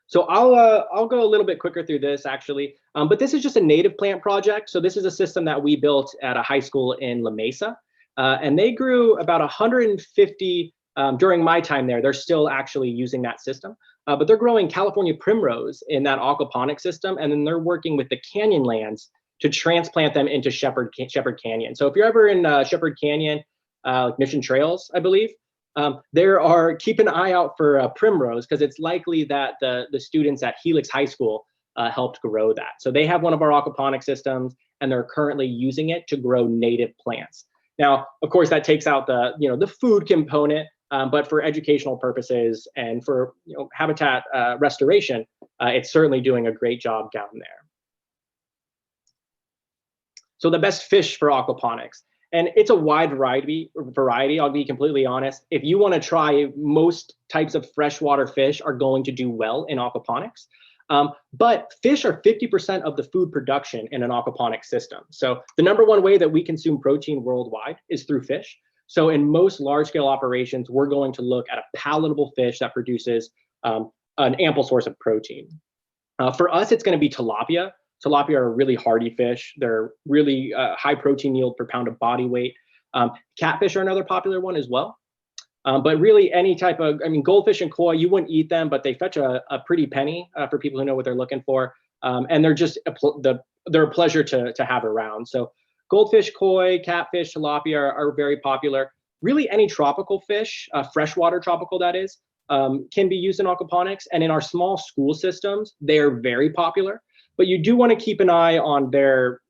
[SPEAKER 4] So I'll go a little bit quicker through this, actually. But this is just a native plant project. So this is a system that we built at a high school in La Mesa. And they grew about 150 during my time there. They're still actually using that system. But they're growing California primrose in that aquaponic system. And then they're working with the canyon lands to transplant them into Shepherd Canyon. So if you're ever in Shepherd Canyon, like Mission Trails, I believe, keep an eye out for primrose, because it's likely that the students at Helix High School helped grow that. So they have one of our aquaponic systems, and they're currently using it to grow native plants. Now, of course, that takes out the food component, but for educational purposes and for habitat restoration, it's certainly doing a great job down there. So the best fish for aquaponics. And it's a wide variety, I'll be completely honest. If you want to try, most types of freshwater fish are going to do well in aquaponics. But fish are 50% of the food production in an aquaponic system. So the #1 way that we consume protein worldwide is through fish. So in most large-scale operations, we're going to look at a palatable fish that produces an ample source of protein. For us, it's going to be tilapia. Tilapia are a really hardy fish. They're really high protein yield per pound of body weight. Catfish are another popular one as well. But really any type of, I mean, goldfish and koi, you wouldn't eat them, but they fetch a pretty penny for people who know what they're looking for. And they're just they're a pleasure to have around. So goldfish, koi, catfish, tilapia are very popular. Really any tropical fish, freshwater tropical that is, can be used in aquaponics. And in our small school systems, they are very popular. But you do want to keep an eye on their,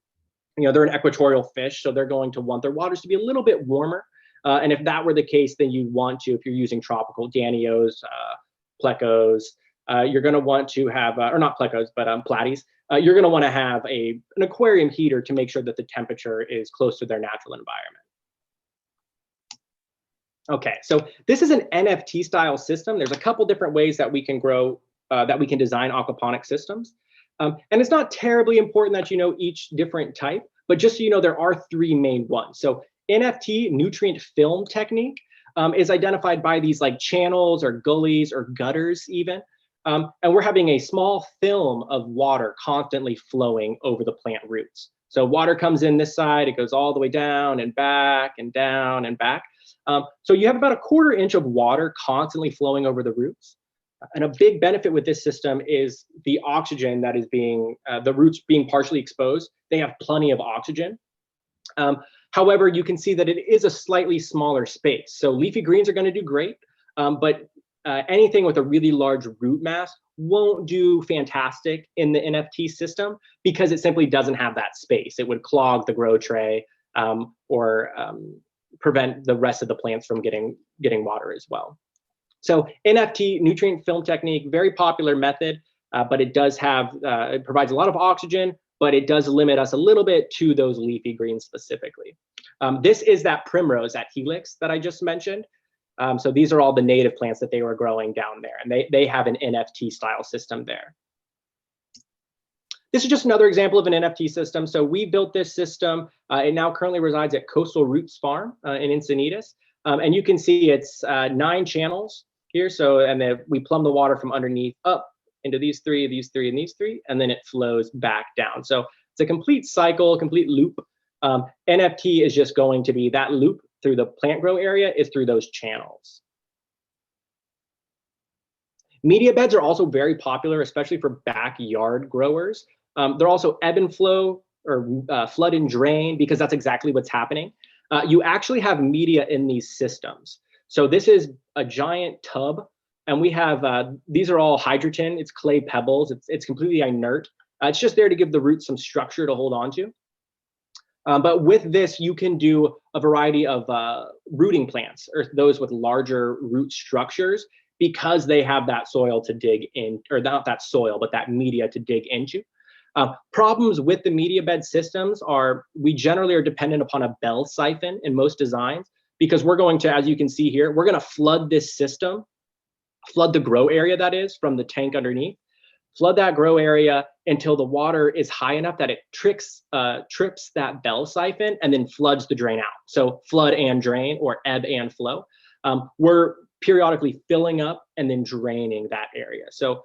[SPEAKER 4] they're an equatorial fish, so they're going to want their waters to be a little bit warmer. And if that were the case, then you want to, if you're using tropical danios, plecos, you're going to want to have, or not plecos, but platies, you're going to want to have an aquarium heater to make sure that the temperature is close to their natural environment. Okay, so this is an NFT style system. There's a couple different ways that we can grow, that we can design aquaponic systems. And it's not terribly important that you know each different type, but just so you know, there are 3 main ones. So NFT, nutrient film technique, is identified by these like channels or gullies or gutters even. And we're having a small film of water constantly flowing over the plant roots. So water comes in this side, it goes all the way down and back and down and back. So you have about 1/4 inch of water constantly flowing over the roots. And a big benefit with this system is the oxygen that is being, the roots being partially exposed. They have plenty of oxygen. However, you can see that it is a slightly smaller space. So leafy greens are going to do great, but anything with a really large root mass won't do fantastic in the NFT system because it simply doesn't have that space. It would clog the grow tray or prevent the rest of the plants from getting water as well. So NFT, nutrient film technique, very popular method, but it does have, it provides a lot of oxygen, but it does limit us a little bit to those leafy greens specifically. This is that primrose, that helix that I just mentioned. So these are all the native plants that they were growing down there, and they have an NFT style system there. This is just another example of an NFT system. So we built this system. It now currently resides at Coastal Roots Farm in Encinitas. And you can see it's 9 channels here. So, and then we plumb the water from underneath up into these 3, these 3, and these 3, and then it flows back down. So it's a complete cycle, complete loop. NFT is just going to be that loop through the plant grow area is through those channels. Media beds are also very popular, especially for backyard growers. They're also ebb and flow or flood and drain because that's exactly what's happening. You actually have media in these systems. So this is a giant tub, and we have, these are all hydrogen, it's clay pebbles, it's completely inert. It's just there to give the roots some structure to hold on to. But with this, you can do a variety of rooting plants, or those with larger root structures, because they have that soil to dig in, or not that soil, but that media to dig into. Problems with the media bed systems are we generally are dependent upon a bell siphon in most designs, because we're going to, as you can see here, we're going to flood this system, flood the grow area that is from the tank underneath, flood that grow area until the water is high enough that it trips that bell siphon and then floods the drain out. So flood and drain, or ebb and flow. We're periodically filling up and then draining that area. So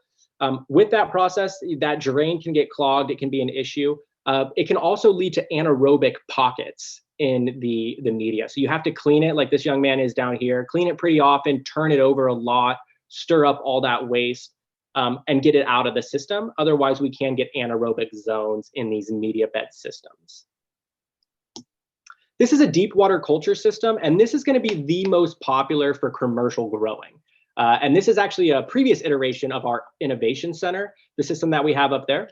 [SPEAKER 4] with that process, that drain can get clogged. It can be an issue. It can also lead to anaerobic pockets in the media. So you have to clean it like this young man is down here, clean it pretty often, turn it over a lot, stir up all that waste, and get it out of the system. Otherwise, we can get anaerobic zones in these media bed systems. This is a deep water culture system, and this is going to be the most popular for commercial growing. And this is actually a previous iteration of our innovation center, the system that we have up there.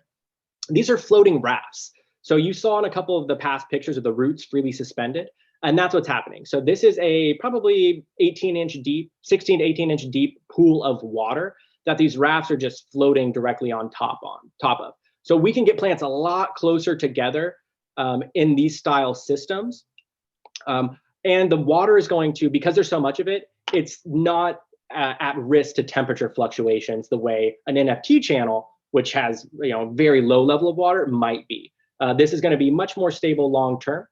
[SPEAKER 4] These are floating rafts. So you saw in a couple of the past pictures of the roots freely suspended, and that's what's happening. So this is a probably 18-inch deep, 16 to 18-inch deep pool of water that these rafts are just floating directly on top of. So we can get plants a lot closer together in these style systems. And the water is going to, because there's so much of it, it's not at risk to temperature fluctuations the way an NFT channel, which has very low level of water, might be. This is going to be much more stable long term.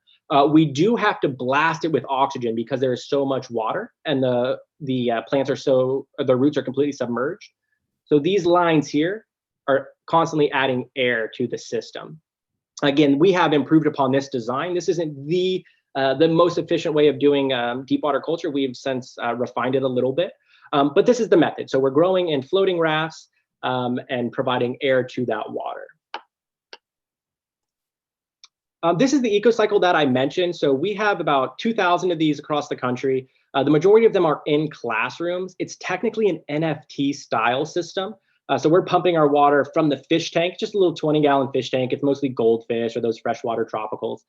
[SPEAKER 4] We do have to blast it with oxygen because there is so much water, and the plants are the roots are completely submerged. So these lines here are constantly adding air to the system. Again, we have improved upon this design. This isn't the the most efficient way of doing deep water culture. We've since refined it a little bit, but this is the method. So we're growing in floating rafts and providing air to that water. This is the eco-cycle that I mentioned. So we have about 2,000 of these across the country. The majority of them are in classrooms. It's technically an NFT style system. So we're pumping our water from the fish tank, just a little 20-gallon fish tank. It's mostly goldfish or those freshwater tropicals.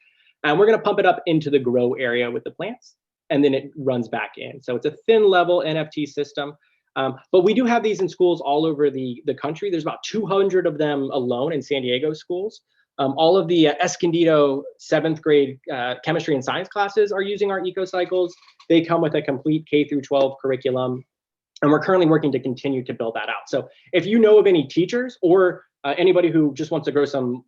[SPEAKER 4] And we're going to pump it up into the grow area with the plants, and then it runs back in. So it's a thin level NFT system. But we do have these in schools all over the country. There's about 200 of them alone in San Diego schools. All of the Escondido 7th grade chemistry and science classes are using our eco-cycles. They come with a complete K through 12 curriculum, and we're currently working to continue to build that out. So if you know of any teachers or anybody who just wants to grow some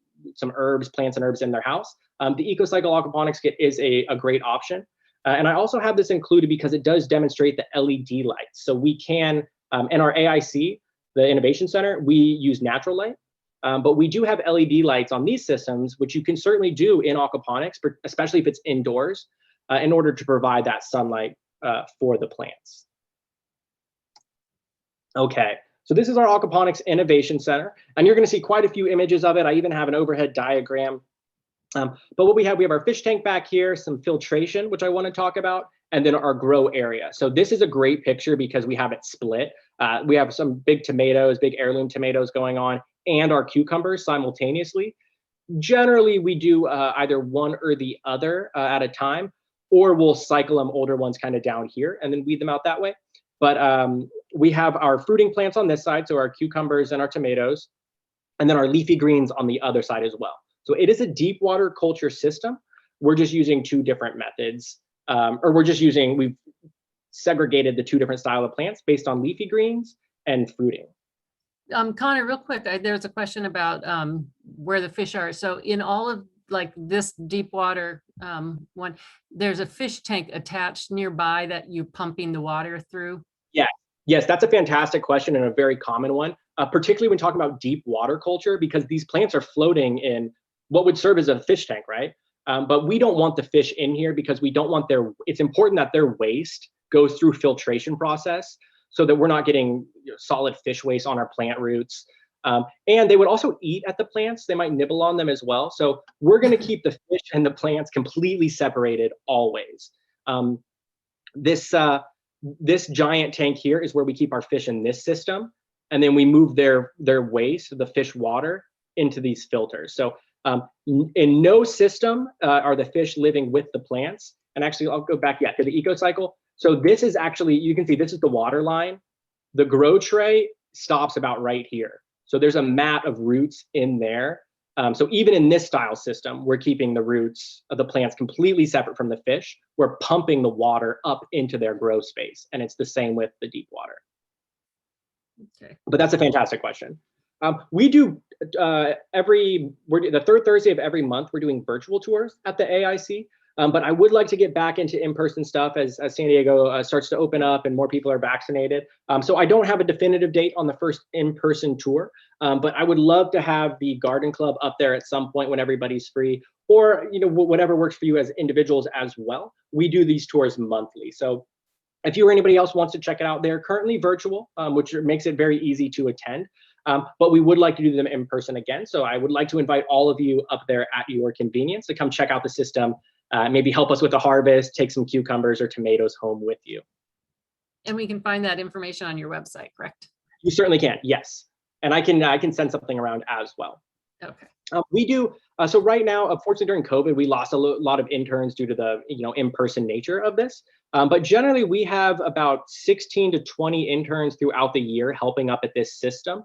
[SPEAKER 4] herbs, plants and herbs in their house, the EcoCycle Aquaponics Kit is a great option. And I also have this included because it does demonstrate the LED lights. So we can, in our AIC, the Innovation Center, we use natural light. But we do have LED lights on these systems, which you can certainly do in aquaponics, especially if it's indoors, in order to provide that sunlight for the plants. Okay, so this is our Aquaponics Innovation Center, and you're going to see quite a few images of it. I even have an overhead diagram. But what we have our fish tank back here, some filtration, which I want to talk about, and then our grow area. So this is a great picture because we have it split. We have some big tomatoes, big heirloom tomatoes going on, and our cucumbers simultaneously. Generally, we do either one or the other at a time, or we'll cycle them, older ones kind of down here, and then weed them out that way. But we have our fruiting plants on this side, so our cucumbers and our tomatoes, and then our leafy greens on the other side as well. So it is a deep water culture system. We're just using two different methods, we've segregated the two different style of plants based on leafy greens and fruiting.
[SPEAKER 2] Connor, real quick, there's a question about where the fish are. So in all of like this deep water one, there's a fish tank attached nearby that you're pumping the water through? Yeah.
[SPEAKER 4] Yes, that's a fantastic question and a very common one, particularly when talking about deep water culture, because these plants are floating in what would serve as a fish tank, right? But we don't want the fish in here because we don't want it's important that their waste goes through filtration process so that we're not getting solid fish waste on our plant roots. And they would also eat at the plants. They might nibble on them as well. So we're going to keep the fish and the plants completely separated always. This giant tank here is where we keep our fish in this system. And then we move their waste, the fish water, into these filters. So in no system are the fish living with the plants. And actually, I'll go back to the eco cycle. So this is actually, you can see this is the water line. The grow tray stops about right here. So there's a mat of roots in there. So even in this style system, we're keeping the roots of the plants completely separate from the fish. We're pumping the water up into their grow space. And it's the same with the deep water.
[SPEAKER 2] Okay.
[SPEAKER 4] But that's a fantastic question. We do the third Thursday of every month, we're doing virtual tours at the AIC. But I would like to get back into in-person stuff as San Diego starts to open up and more people are vaccinated. So I don't have a definitive date on the first in-person tour, but I would love to have the garden club up there at some point when everybody's free, or whatever works for you as individuals as well. We do these tours monthly. So if you or anybody else wants to check it out, they're currently virtual, which makes it very easy to attend. But we would like to do them in person again. So I would like to invite all of you up there at your convenience to come check out the system. Maybe help us with the harvest, take some cucumbers or tomatoes home with you.
[SPEAKER 2] And we can find that information on your website, correct?
[SPEAKER 4] You certainly can, yes. And I can send something around as well.
[SPEAKER 2] Okay.
[SPEAKER 4] We do, so right now, unfortunately during COVID, we lost a lot of interns due to the in-person nature of this. But generally we have about 16 to 20 interns throughout the year helping up at this system.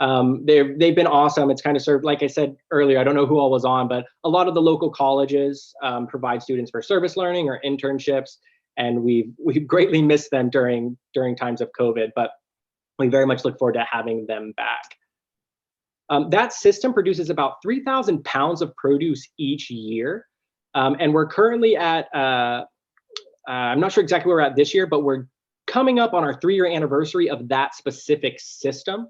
[SPEAKER 4] They've been awesome. It's kind of served, like I said earlier, I don't know who all was on, but a lot of the local colleges provide students for service learning or internships, and we've greatly missed them during times of COVID, but we very much look forward to having them back. That system produces about 3,000 pounds of produce each year, and we're currently at, I'm not sure exactly where we're at this year, but we're coming up on our 3-year anniversary of that specific system.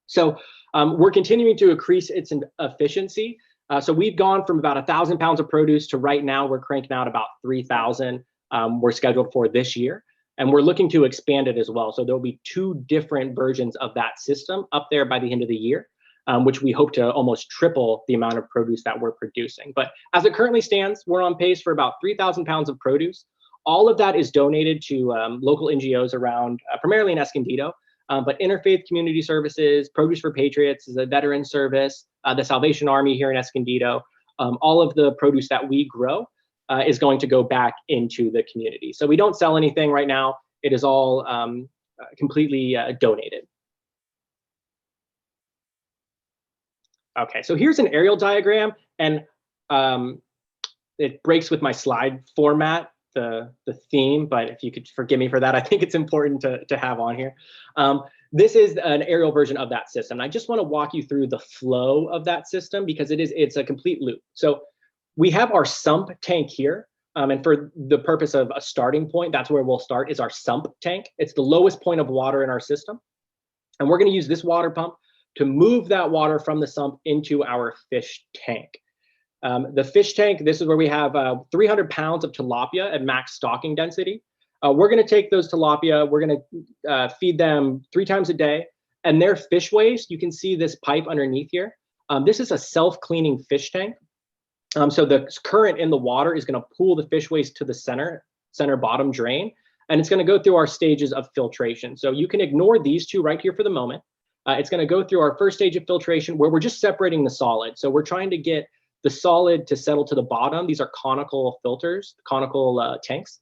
[SPEAKER 4] So we're continuing to increase its efficiency. So we've gone from about 1,000 pounds of produce to right now we're cranking out about 3,000. We're scheduled for this year, and we're looking to expand it as well. So there'll be 2 different versions of that system up there by the end of the year, which we hope to almost triple the amount of produce that we're producing. But as it currently stands, we're on pace for about 3,000 pounds of produce. All of that is donated to local NGOs around, primarily in Escondido, but Interfaith Community Services, Produce for Patriots is a veteran service, the Salvation Army here in Escondido. All of the produce that we grow is going to go back into the community. So we don't sell anything right now. It is all completely donated. Okay, so here's an aerial diagram, and it breaks with my slide format, the theme, but if you could forgive me for that, I think it's important to have on here. This is an aerial version of that system. I just want to walk you through the flow of that system because it's a complete loop. So we have our sump tank here, and for the purpose of a starting point, that's where we'll start, is our sump tank. It's the lowest point of water in our system, and we're going to use this water pump to move that water from the sump into our fish tank. The fish tank, this is where we have 300 pounds of tilapia at max stocking density. We're going to take those tilapia, we're going to feed them 3 times a day, and their fish waste, you can see this pipe underneath here. This is a self-cleaning fish tank. So the current in the water is going to pull the fish waste to the center bottom drain, and it's going to go through our stages of filtration. So you can ignore these 2 right here for the moment. It's going to go through our first stage of filtration where we're just separating the solid. So we're trying to get the solid to settle to the bottom. These are conical filters, conical tanks.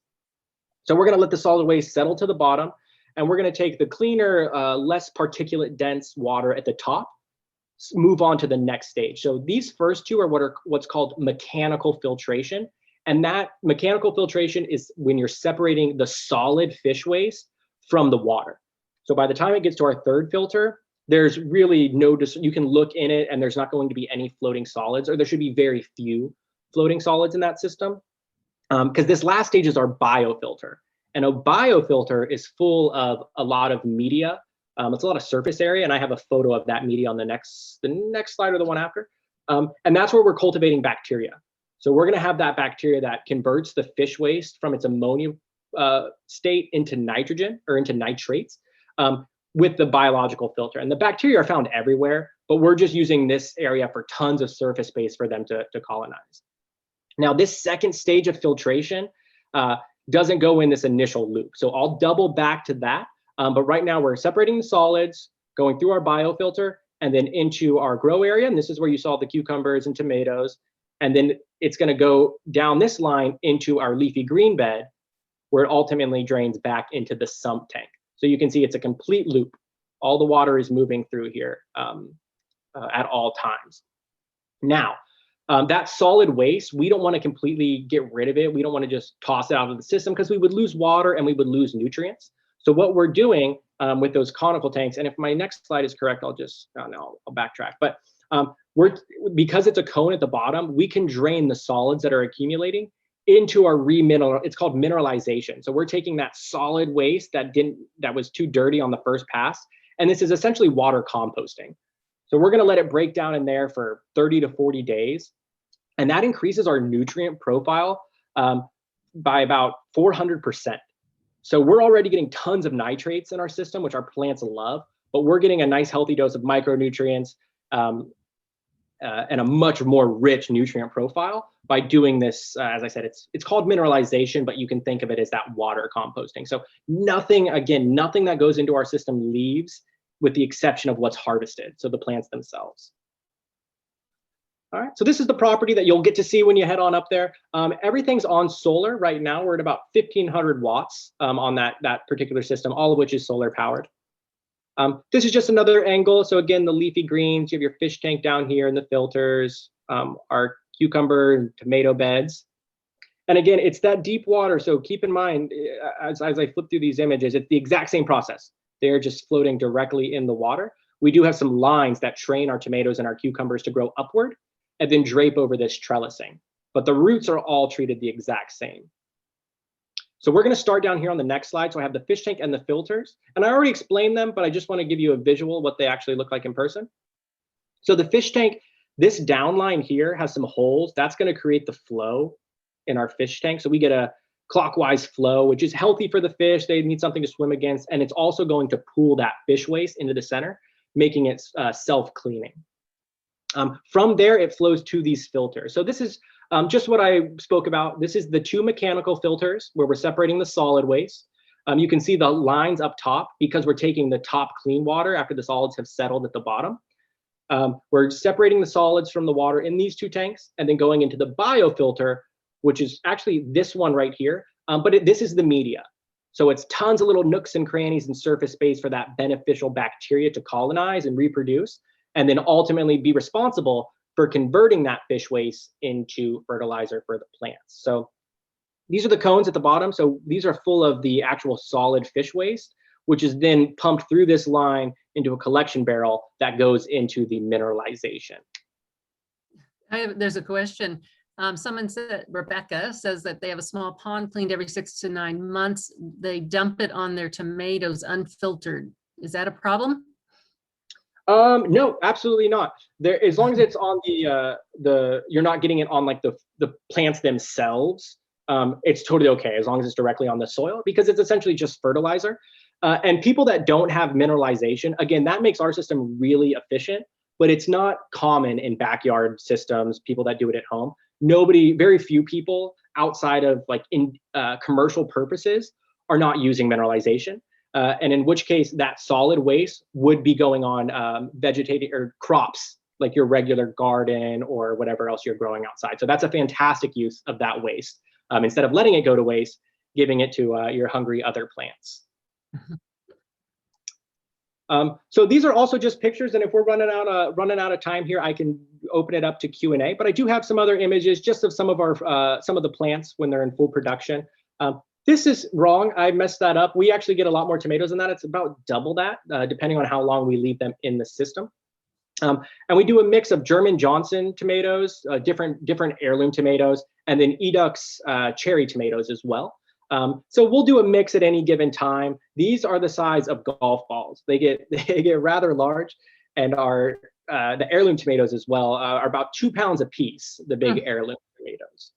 [SPEAKER 4] So we're going to let the solid waste settle to the bottom, and we're going to take the cleaner, less particulate dense water at the top, move on to the next stage. So these first 2 are what's called mechanical filtration. And that mechanical filtration is when you're separating the solid fish waste from the water. So by the time it gets to our 3rd filter, there's really you can look in it and there's not going to be any floating solids, or there should be very few floating solids in that system. Because this last stage is our biofilter. And a biofilter is full of a lot of media. It's a lot of surface area, and I have a photo of that media on the next slide or the one after. And that's where we're cultivating bacteria. So we're going to have that bacteria that converts the fish waste from its ammonia state into nitrogen or into nitrates with the biological filter. And the bacteria are found everywhere, but we're just using this area for tons of surface space for them to colonize. Now, this second stage of filtration doesn't go in this initial loop. So I'll double back to that. But right now we're separating the solids, going through our biofilter, and then into our grow area. And this is where you saw the cucumbers and tomatoes. And then it's going to go down this line into our leafy green bed, where it ultimately drains back into the sump tank. So you can see it's a complete loop. All the water is moving through here at all times. Now, that solid waste, we don't want to completely get rid of it. We don't want to just toss it out of the system because we would lose water and we would lose nutrients. So what we're doing with those conical tanks, and if my next slide is correct, I'll backtrack. But because it's a cone at the bottom, we can drain the solids that are accumulating into our it's called mineralization. So we're taking that solid waste that was too dirty on the first pass, and this is essentially water composting. So we're going to let it break down in there for 30 to 40 days, and that increases our nutrient profile by about 400%. So we're already getting tons of nitrates in our system, which our plants love, but we're getting a nice healthy dose of micronutrients and a much more rich nutrient profile by doing this. As I said, it's called mineralization, but you can think of it as that water composting. So nothing that goes into our system leaves, with the exception of what's harvested, so the plants themselves. All right, so this is the property that you'll get to see when you head on up there. Everything's on solar right now. We're at about 1,500 watts on that particular system, all of which is solar powered. This is just another angle. So again, the leafy greens, you have your fish tank down here and the filters, our cucumber and tomato beds. And again, it's that deep water. So keep in mind, as I flip through these images, it's the exact same process. They're just floating directly in the water. We do have some lines that train our tomatoes and our cucumbers to grow upward and then drape over this trellising. But the roots are all treated the exact same. So we're going to start down here on the next slide. So I have the fish tank and the filters. And I already explained them, but I just want to give you a visual what they actually look like in person. So the fish tank, This downline here has some holes. That's going to create the flow in our fish tank. So we get a clockwise flow, which is healthy for the fish. They need something to swim against. And it's also going to pool that fish waste into the center, making it self-cleaning. From there, it flows to these filters. So this is just what I spoke about. This is the 2 mechanical filters where we're separating the solid waste. You can see the lines up top because we're taking the top clean water after the solids have settled at the bottom. We're separating the solids from the water in these 2 tanks and then going into the biofilter, which is actually this one right here. But this is the media. So it's tons of little nooks and crannies and surface space for that beneficial bacteria to colonize and reproduce, and then ultimately be responsible for converting that fish waste into fertilizer for the plants. So these are the cones at the bottom. So these are full of the actual solid fish waste, which is then pumped through this line into a collection barrel that goes into the mineralization.
[SPEAKER 2] There's a question. Someone said, Rebecca says that they have a small pond cleaned every 6 to 9 months. They dump it on their tomatoes unfiltered. Is that a problem?
[SPEAKER 4] No, absolutely not. There, as long as it's on you're not getting it on like the plants themselves, it's totally okay as long as it's directly on the soil, because it's essentially just fertilizer. And people that don't have mineralization, again, that makes our system really efficient, but it's not common in backyard systems, people that do it at home. Very few people outside of like in commercial purposes are not using mineralization. And in which case that solid waste would be going on vegetating or crops, like your regular garden or whatever else you're growing outside. So that's a fantastic use of that waste. Instead of letting it go to waste, giving it to your hungry other plants. So these are also just pictures, and if we're running out of time here, I can open it up to Q&A. But I do have some other images just of some of the plants when they're in full production. This is wrong. I messed that up. We actually get a lot more tomatoes than that. It's about double that, depending on how long we leave them in the system. And we do a mix of German Johnson tomatoes, different heirloom tomatoes, and then Edux cherry tomatoes as well. So we'll do a mix at any given time. These are the size of golf balls. They get rather large, and the heirloom tomatoes as well are about 2 pounds a piece. The big heirloom tomatoes.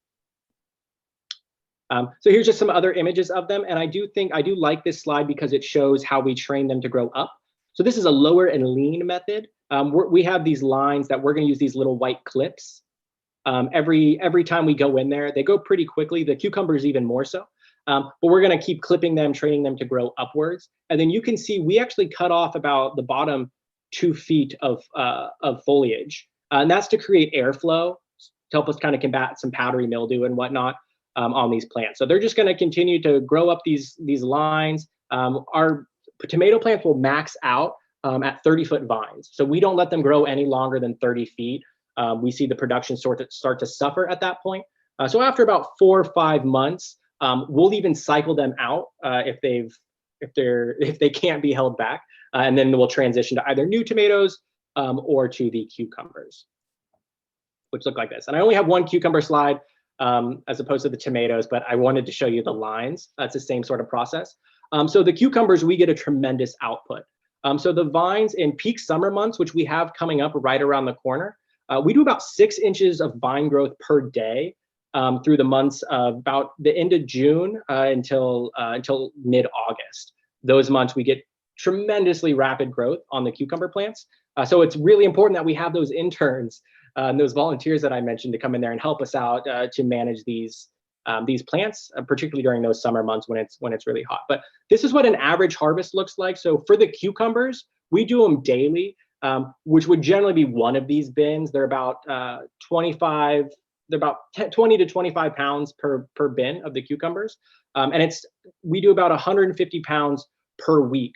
[SPEAKER 4] So here's just some other images of them, and I do like this slide because it shows how we train them to grow up. So this is a lower and lean method. We have these lines that we're going to use these little white clips. Every time we go in there, they go pretty quickly. The cucumbers even more so. But we're going to keep clipping them, training them to grow upwards. And then you can see we actually cut off about the bottom 2 feet of foliage. And that's to create airflow, to help us kind of combat some powdery mildew and whatnot on these plants. So they're just going to continue to grow up these lines. Our tomato plants will max out at 30-foot vines. So we don't let them grow any longer than 30 feet. We see the production start to suffer at that point. So after about 4 or 5 months, we'll even cycle them out if they can't be held back, and then we'll transition to either new tomatoes or to the cucumbers, which look like this. And I only have one cucumber slide as opposed to the tomatoes, but I wanted to show you the lines. That's the same sort of process. So the cucumbers, we get a tremendous output. So the vines in peak summer months, which we have coming up right around the corner, we do about 6 inches of vine growth per day. Through the months of about the end of June until mid-August. Those months we get tremendously rapid growth on the cucumber plants. So it's really important that we have those interns and those volunteers that I mentioned to come in there and help us out to manage these plants, particularly during those summer months when it's really hot. But this is what an average harvest looks like. So for the cucumbers, we do them daily, which would generally be one of these bins. They're about 20 to 25 pounds per bin of the cucumbers. And we do about 150 pounds per week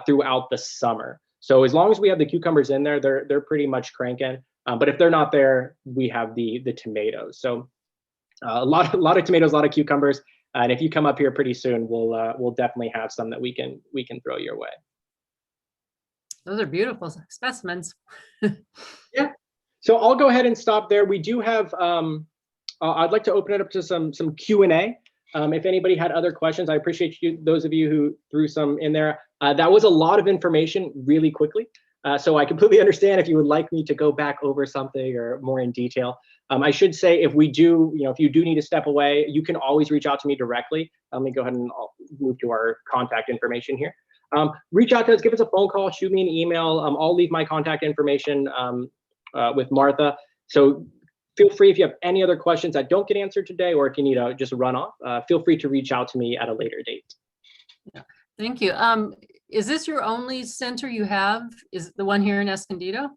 [SPEAKER 4] throughout the summer. So as long as we have the cucumbers in there, they're pretty much cranking. But if they're not there, we have the tomatoes. So a lot of tomatoes, a lot of cucumbers. And if you come up here pretty soon, we'll definitely have some that we can throw your way.
[SPEAKER 2] Those are beautiful specimens.
[SPEAKER 4] Yeah. So I'll go ahead and stop there. We do have, I'd like to open it up to some Q&A. If anybody had other questions, I appreciate those of you who threw some in there. That was a lot of information really quickly. So I completely understand if you would like me to go back over something or more in detail. I should say if we do, if you do need to step away, you can always reach out to me directly. Let me go ahead and I'll move to our contact information here. Reach out to us, give us a phone call, shoot me an email. I'll leave my contact information with Martha. So feel free if you have any other questions that don't get answered today, or if you need to just run off, feel free to reach out to me at a later date.
[SPEAKER 2] Yeah. Thank you. Is this your only center you have? Is the one here in Escondido?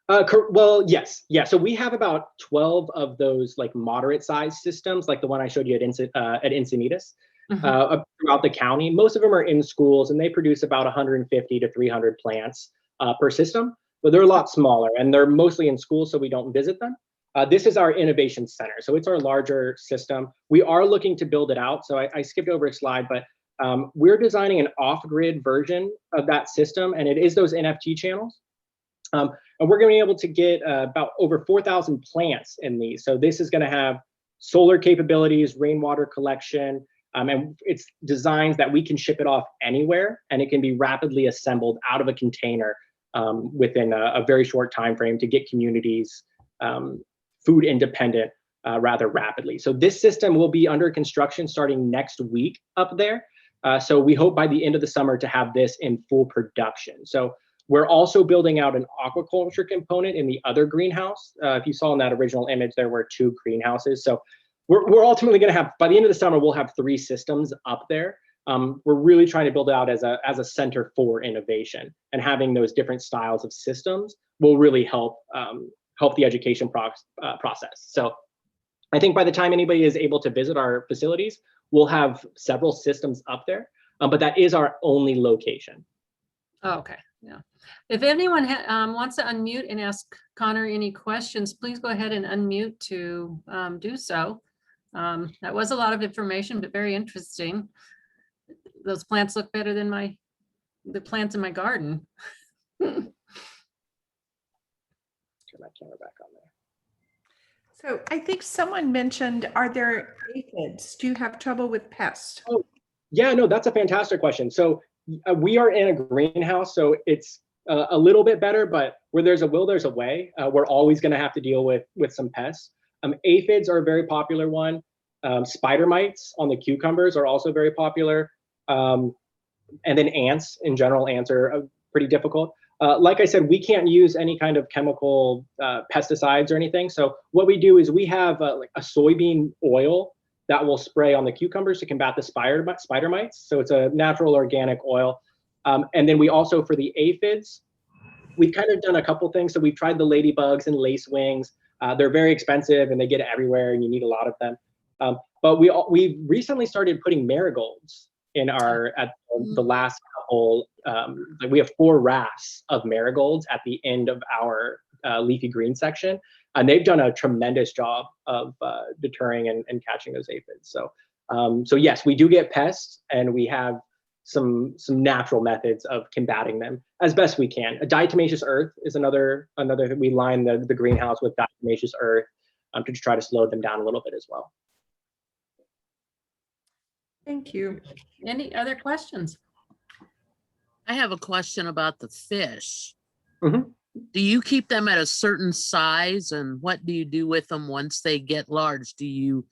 [SPEAKER 4] Well, yes. Yeah. So we have about 12 of those like moderate sized systems, like the one I showed you at Encinitas, throughout the county. Most of them are in schools and they produce about 150 to 300 plants per system, but they're a lot smaller and they're mostly in schools, so we don't visit them. This is our innovation center. So it's our larger system. We are looking to build it out. So I skipped over a slide, but we're designing an off-grid version of that system, and it is those NFT channels. And we're going to be able to get about over 4,000 plants in these. So this is going to have solar capabilities, rainwater collection, and it's designs that we can ship it off anywhere, and it can be rapidly assembled out of a container within a very short time frame to get communities food independent rather rapidly. So this system will be under construction starting next week up there. So we hope by the end of the summer to have this in full production. So we're also building out an aquaculture component in the other greenhouse. If you saw in that original image, there were 2 greenhouses. So we're ultimately going to have, by the end of the summer, we'll have 3 systems up there. We're really trying to build it out as a center for innovation, and having those different styles of systems will really help the education process. So I think by the time anybody is able to visit our facilities, we'll have several systems up there, but that is our only location.
[SPEAKER 2] Oh, okay. Yeah. If anyone wants to unmute and ask Connor any questions, please go ahead and unmute to do so. That was a lot of information, but very interesting. Those plants look better than the plants in my garden.
[SPEAKER 4] Turn my camera back on there.
[SPEAKER 1] So I think someone mentioned, are there aphids? Do you have trouble with pests?
[SPEAKER 4] Oh, yeah, no, that's a fantastic question. So we are in a greenhouse, so it's a little bit better, but where there's a will, there's a way. We're always going to have to deal with some pests. Aphids are a very popular one. Spider mites on the cucumbers are also very popular. And then ants in general, ants are pretty difficult. Like I said, we can't use any kind of chemical pesticides or anything. So what we do is we have like a soybean oil that will spray on the cucumbers to combat the spider mites. So it's a natural organic oil. And then we also, for the aphids, we've kind of done a couple things. So we've tried the ladybugs and lacewings. They're very expensive and they get everywhere and you need a lot of them. But we recently started putting marigolds in the last couple. We have 4 rafts of marigolds at the end of our leafy green section. And they've done a tremendous job of deterring and catching those aphids. So yes, we do get pests, and we have some natural methods of combating them as best we can. A diatomaceous earth is another thing. We line the greenhouse with diatomaceous earth to try to slow them down a little bit as well.
[SPEAKER 1] Thank you.
[SPEAKER 2] Any other questions?
[SPEAKER 6] I have a question about the fish.
[SPEAKER 4] Mhm.
[SPEAKER 6] Do you keep them at a certain size, and what do you do with them once they get large? Do you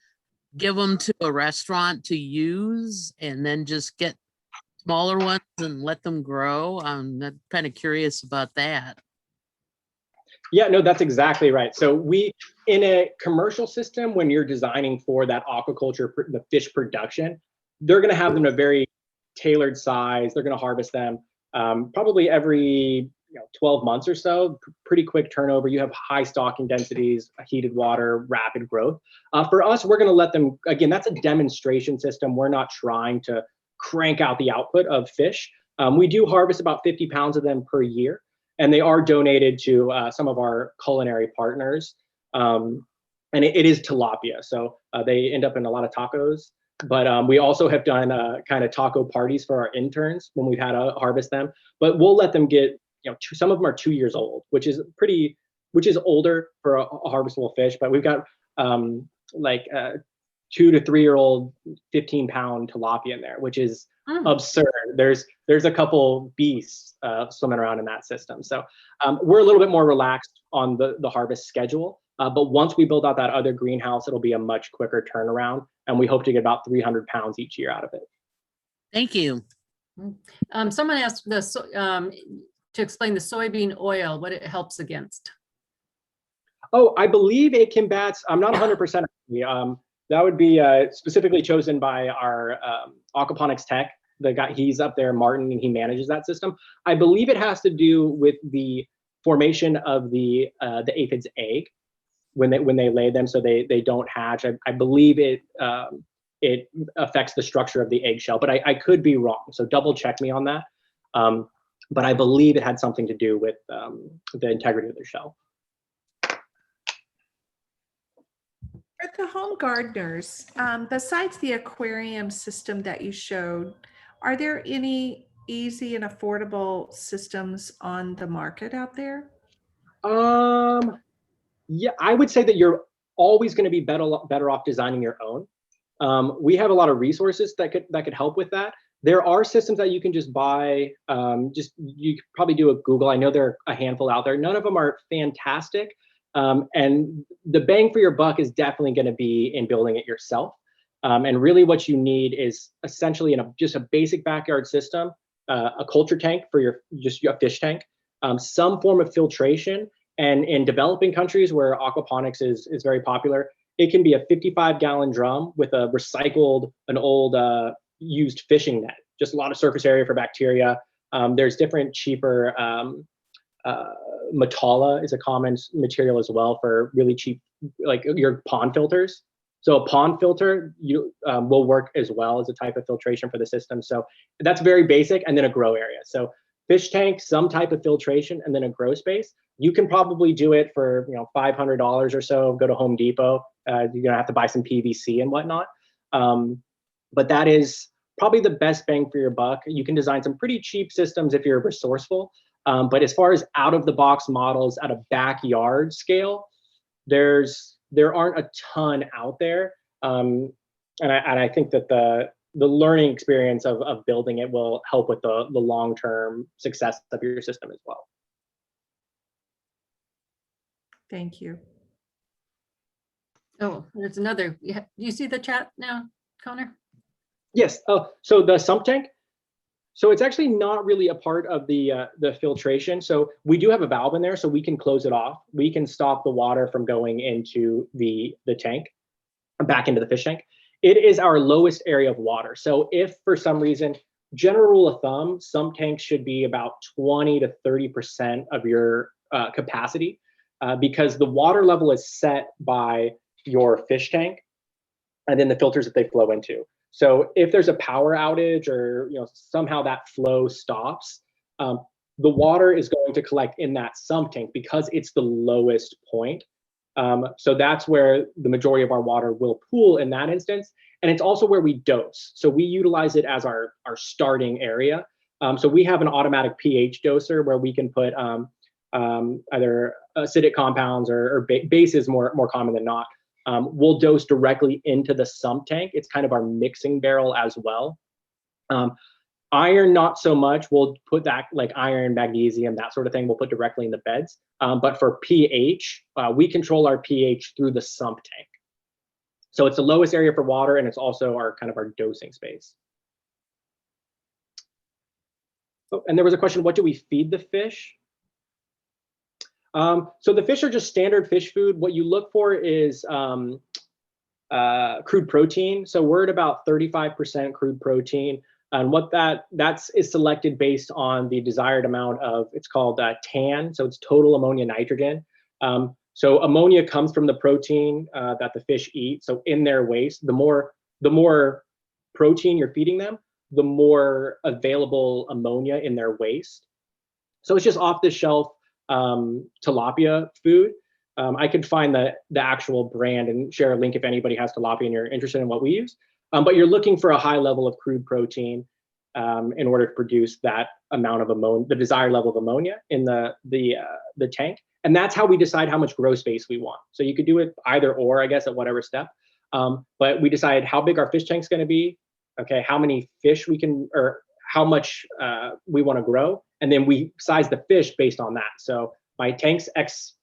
[SPEAKER 6] give them to a restaurant to use and then just get smaller ones and let them grow? I'm kind of curious about that.
[SPEAKER 4] Yeah, no, that's exactly right. So in a commercial system, when you're designing for that aquaculture, the fish production, they're going to have them in a very tailored size. They're going to harvest them probably every 12 months or so. Pretty quick turnover. You have high stocking densities, heated water, rapid growth. For us, we're going to let them, again, that's a demonstration system. We're not trying to crank out the output of fish. We do harvest about 50 pounds of them per year, and they are donated to some of our culinary partners. And it is tilapia, so they end up in a lot of tacos. But we also have done kind of taco parties for our interns when we've had to harvest them. But we'll let them get, some of them are 2 years old, which is older for a harvestable fish. But we've got like 2 to 3 year old 15-pound tilapia in there, which is absurd. There's a couple beasts swimming around in that system. So we're a little bit more relaxed on the harvest schedule. But once we build out that other greenhouse, it'll be a much quicker turnaround. And we hope to get about 300 pounds each year out of it.
[SPEAKER 6] Thank you.
[SPEAKER 2] Someone asked to explain the soybean oil, what it helps against.
[SPEAKER 4] Oh, I believe it combats, I'm not 100%. That would be specifically chosen by our aquaponics tech. The guy, he's up there, Martin, and he manages that system. I believe it has to do with the formation of the aphid's egg when they lay them, so they don't hatch. I believe it affects the structure of the eggshell, but I could be wrong. So double check me on that. But I believe it had something to do with the integrity of the shell.
[SPEAKER 1] For the home gardeners, besides the aquarium system that you showed, are there any easy and affordable systems on the market out there?
[SPEAKER 4] Yeah, I would say that you're always going to be better off designing your own. We have a lot of resources that could help with that. There are systems that you can just buy. You could probably do a Google. I know there are a handful out there. None of them are fantastic. And the bang for your buck is definitely going to be in building it yourself. And really what you need is essentially just a basic backyard system, a culture tank for your fish tank, some form of filtration. And in developing countries where aquaponics is very popular, it can be a 55-gallon drum with an old used fishing net, just a lot of surface area for bacteria. There's different cheaper, Metalla is a common material as well for really cheap, like your pond filters. So a pond filter will work as well as a type of filtration for the system. So that's very basic, and then a grow area. So fish tank, some type of filtration, and then a grow space. You can probably do it for $500 or so. Go to Home Depot. You're gonna have to buy some PVC and whatnot. But that is probably the best bang for your buck. You can design some pretty cheap systems if you're resourceful. But as far as out of the box models at a backyard scale, there aren't a ton out there. And I think that the learning experience of building it will help with the long-term success of your system as well.
[SPEAKER 1] Thank you.
[SPEAKER 2] Oh, there's another. Do you see the chat now, Connor?
[SPEAKER 4] Yes. So the sump tank. So it's actually not really a part of the filtration. So we do have a valve in there, so we can close it off. We can stop the water from going into the tank, back into the fish tank. It is our lowest area of water. So if for some reason, general rule of thumb, sump tanks should be about 20 to 30% of your capacity, because the water level is set by your fish tank and then the filters that they flow into. So if there's a power outage or somehow that flow stops, the water is going to collect in that sump tank because it's the lowest point. So that's where the majority of our water will pool in that instance. And it's also where we dose. So we utilize it as our starting area. So we have an automatic pH doser where we can put either acidic compounds or bases more common than not. We'll dose directly into the sump tank. It's kind of our mixing barrel as well. Iron, not so much. We'll put that, like iron, magnesium, that sort of thing, we'll put directly in the beds. But for pH, we control our pH through the sump tank. So it's the lowest area for water, and it's also our dosing space. Oh, and there was a question, what do we feed the fish? So the fish are just standard fish food. What you look for is crude protein. So we're at about 35% crude protein. And what that is selected based on the desired amount of, it's called TAN. So it's total ammonia nitrogen. So ammonia comes from the protein that the fish eat. So in their waste, the more protein you're feeding them, the more available ammonia in their waste. So it's just off the shelf tilapia food. I could find the actual brand and share a link if anybody has tilapia and you're interested in what we use. But you're looking for a high level of crude protein in order to produce that amount of ammonia, the desired level of ammonia in the tank. And that's how we decide how much grow space we want. So you could do it either or, I guess, at whatever step. But we decide how big our fish tank's going to be, okay, how many fish we can, or how much we want to grow, and then we size the fish based on that. So my tank's X,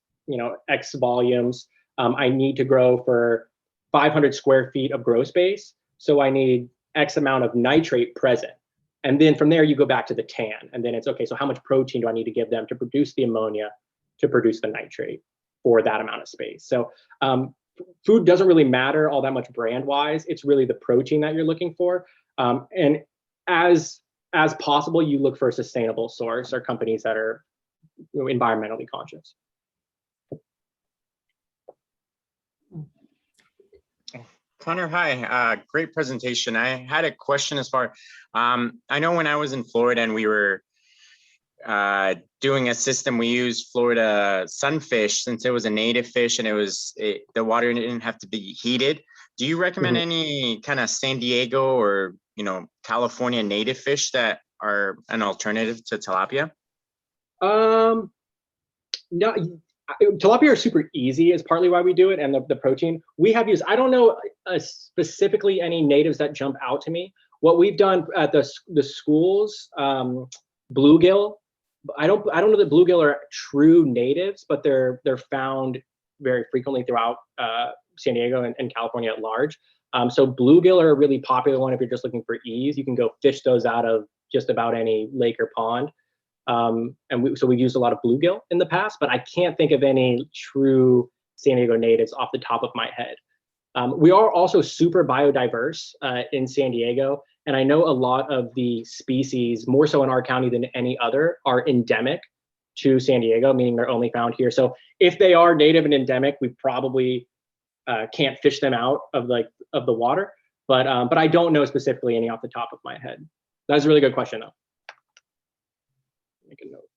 [SPEAKER 4] X volumes. I need to grow for 500 square feet of grow space, so I need X amount of nitrate present. And then from there, you go back to the tan, and then it's okay. So how much protein do I need to give them to produce the ammonia, to produce the nitrate for that amount of space? So food doesn't really matter all that much brand wise. It's really the protein that you're looking for. And as possible, you look for a sustainable source or companies that are environmentally conscious.
[SPEAKER 7] Connor, hi. Great presentation. I had a question as far, I know when I was in Florida and we were doing a system, we used Florida sunfish since it was a native fish and the water didn't have to be heated. Do you recommend any kind of San Diego or, California native fish that are an alternative to tilapia?
[SPEAKER 4] No, tilapia are super easy is partly why we do it, and the protein. We have used, I don't know specifically any natives that jump out to me. What we've done at the schools, bluegill, I don't know that bluegill are true natives, but they're found very frequently throughout San Diego and California at large. So bluegill are a really popular one if you're just looking for ease. You can go fish those out of just about any lake or pond. So we've used a lot of bluegill in the past, but I can't think of any true San Diego natives off the top of my head. We are also super biodiverse in San Diego, and I know a lot of the species, more so in our county than any other, are endemic to San Diego, meaning they're only found here. So if they are native and endemic, we probably can't fish them out of the water, but I don't know specifically any off the top of my head. That's a really good question though. Make a note.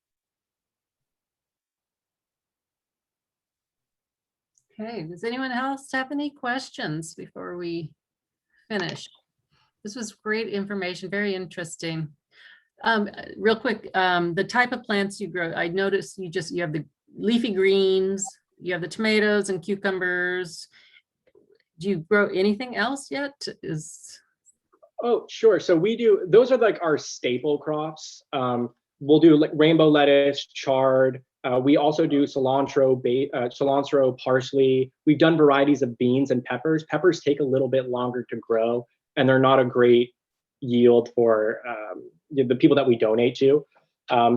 [SPEAKER 2] Okay, does anyone else have any questions before we finish? This was great information, very interesting. Real quick, the type of plants you grow, I noticed you have the leafy greens, you have the tomatoes and cucumbers. Do you grow anything else yet?
[SPEAKER 4] Oh, sure. So we do, those are like our staple crops. We'll do like rainbow lettuce, chard. We also do cilantro, parsley. We've done varieties of beans and peppers. Peppers take a little bit longer to grow, and they're not a great yield for the people that we donate to.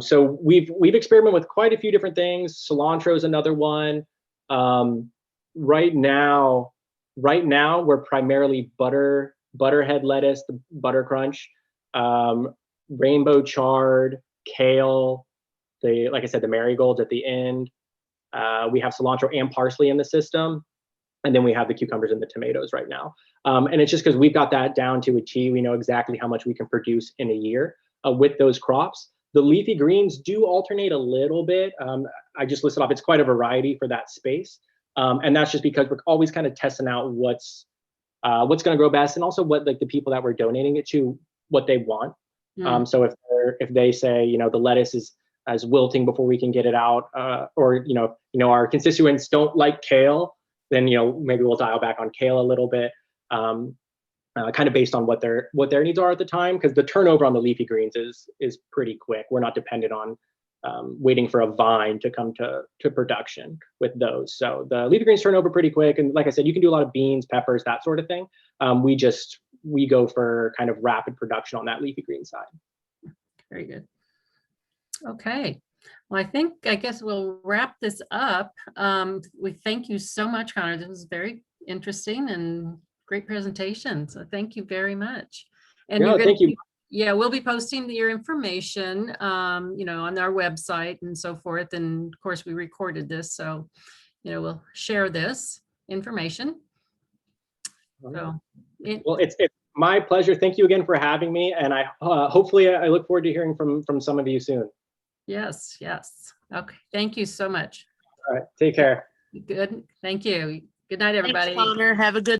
[SPEAKER 4] So we've experimented with quite a few different things. Cilantro is another one. Right now we're primarily butterhead lettuce, the butter crunch, rainbow chard, kale, like I said, the marigolds at the end. We have cilantro and parsley in the system. And then we have the cucumbers and the tomatoes right now. And it's just because we've got that down to a T. We know exactly how much we can produce in a year with those crops. The leafy greens do alternate a little bit. I just listed off, it's quite a variety for that space. And that's just because we're always kind of testing out what's going to grow best, and also what like the people that we're donating it to, what they want. So if they say, the lettuce is wilting before we can get it out, or our constituents don't like kale, then maybe we'll dial back on kale a little bit, kind of based on what their needs are at the time, because the turnover on the leafy greens is pretty quick. We're not dependent on waiting for a vine to come to production with those. So the leafy greens turn over pretty quick, and like I said, you can do a lot of beans, peppers, that sort of thing. We go for kind of rapid production on that leafy green side.
[SPEAKER 2] Very good. Okay. Well, I guess we'll wrap this up. We thank you so much, Connor. This was very interesting and great presentation. So thank you very much. And
[SPEAKER 4] thank you.
[SPEAKER 2] Yeah, we'll be posting your information, on our website and so forth. And of course, we recorded this, so we'll share this information. So,
[SPEAKER 4] well, it's my pleasure. Thank you again for having me, and I hopefully I look forward to hearing from some of you soon.
[SPEAKER 2] Yes. Okay. Thank you so much.
[SPEAKER 4] All right. Take care.
[SPEAKER 2] Good. Thank you. Good night, everybody.
[SPEAKER 6] Thanks, Connor. Have a good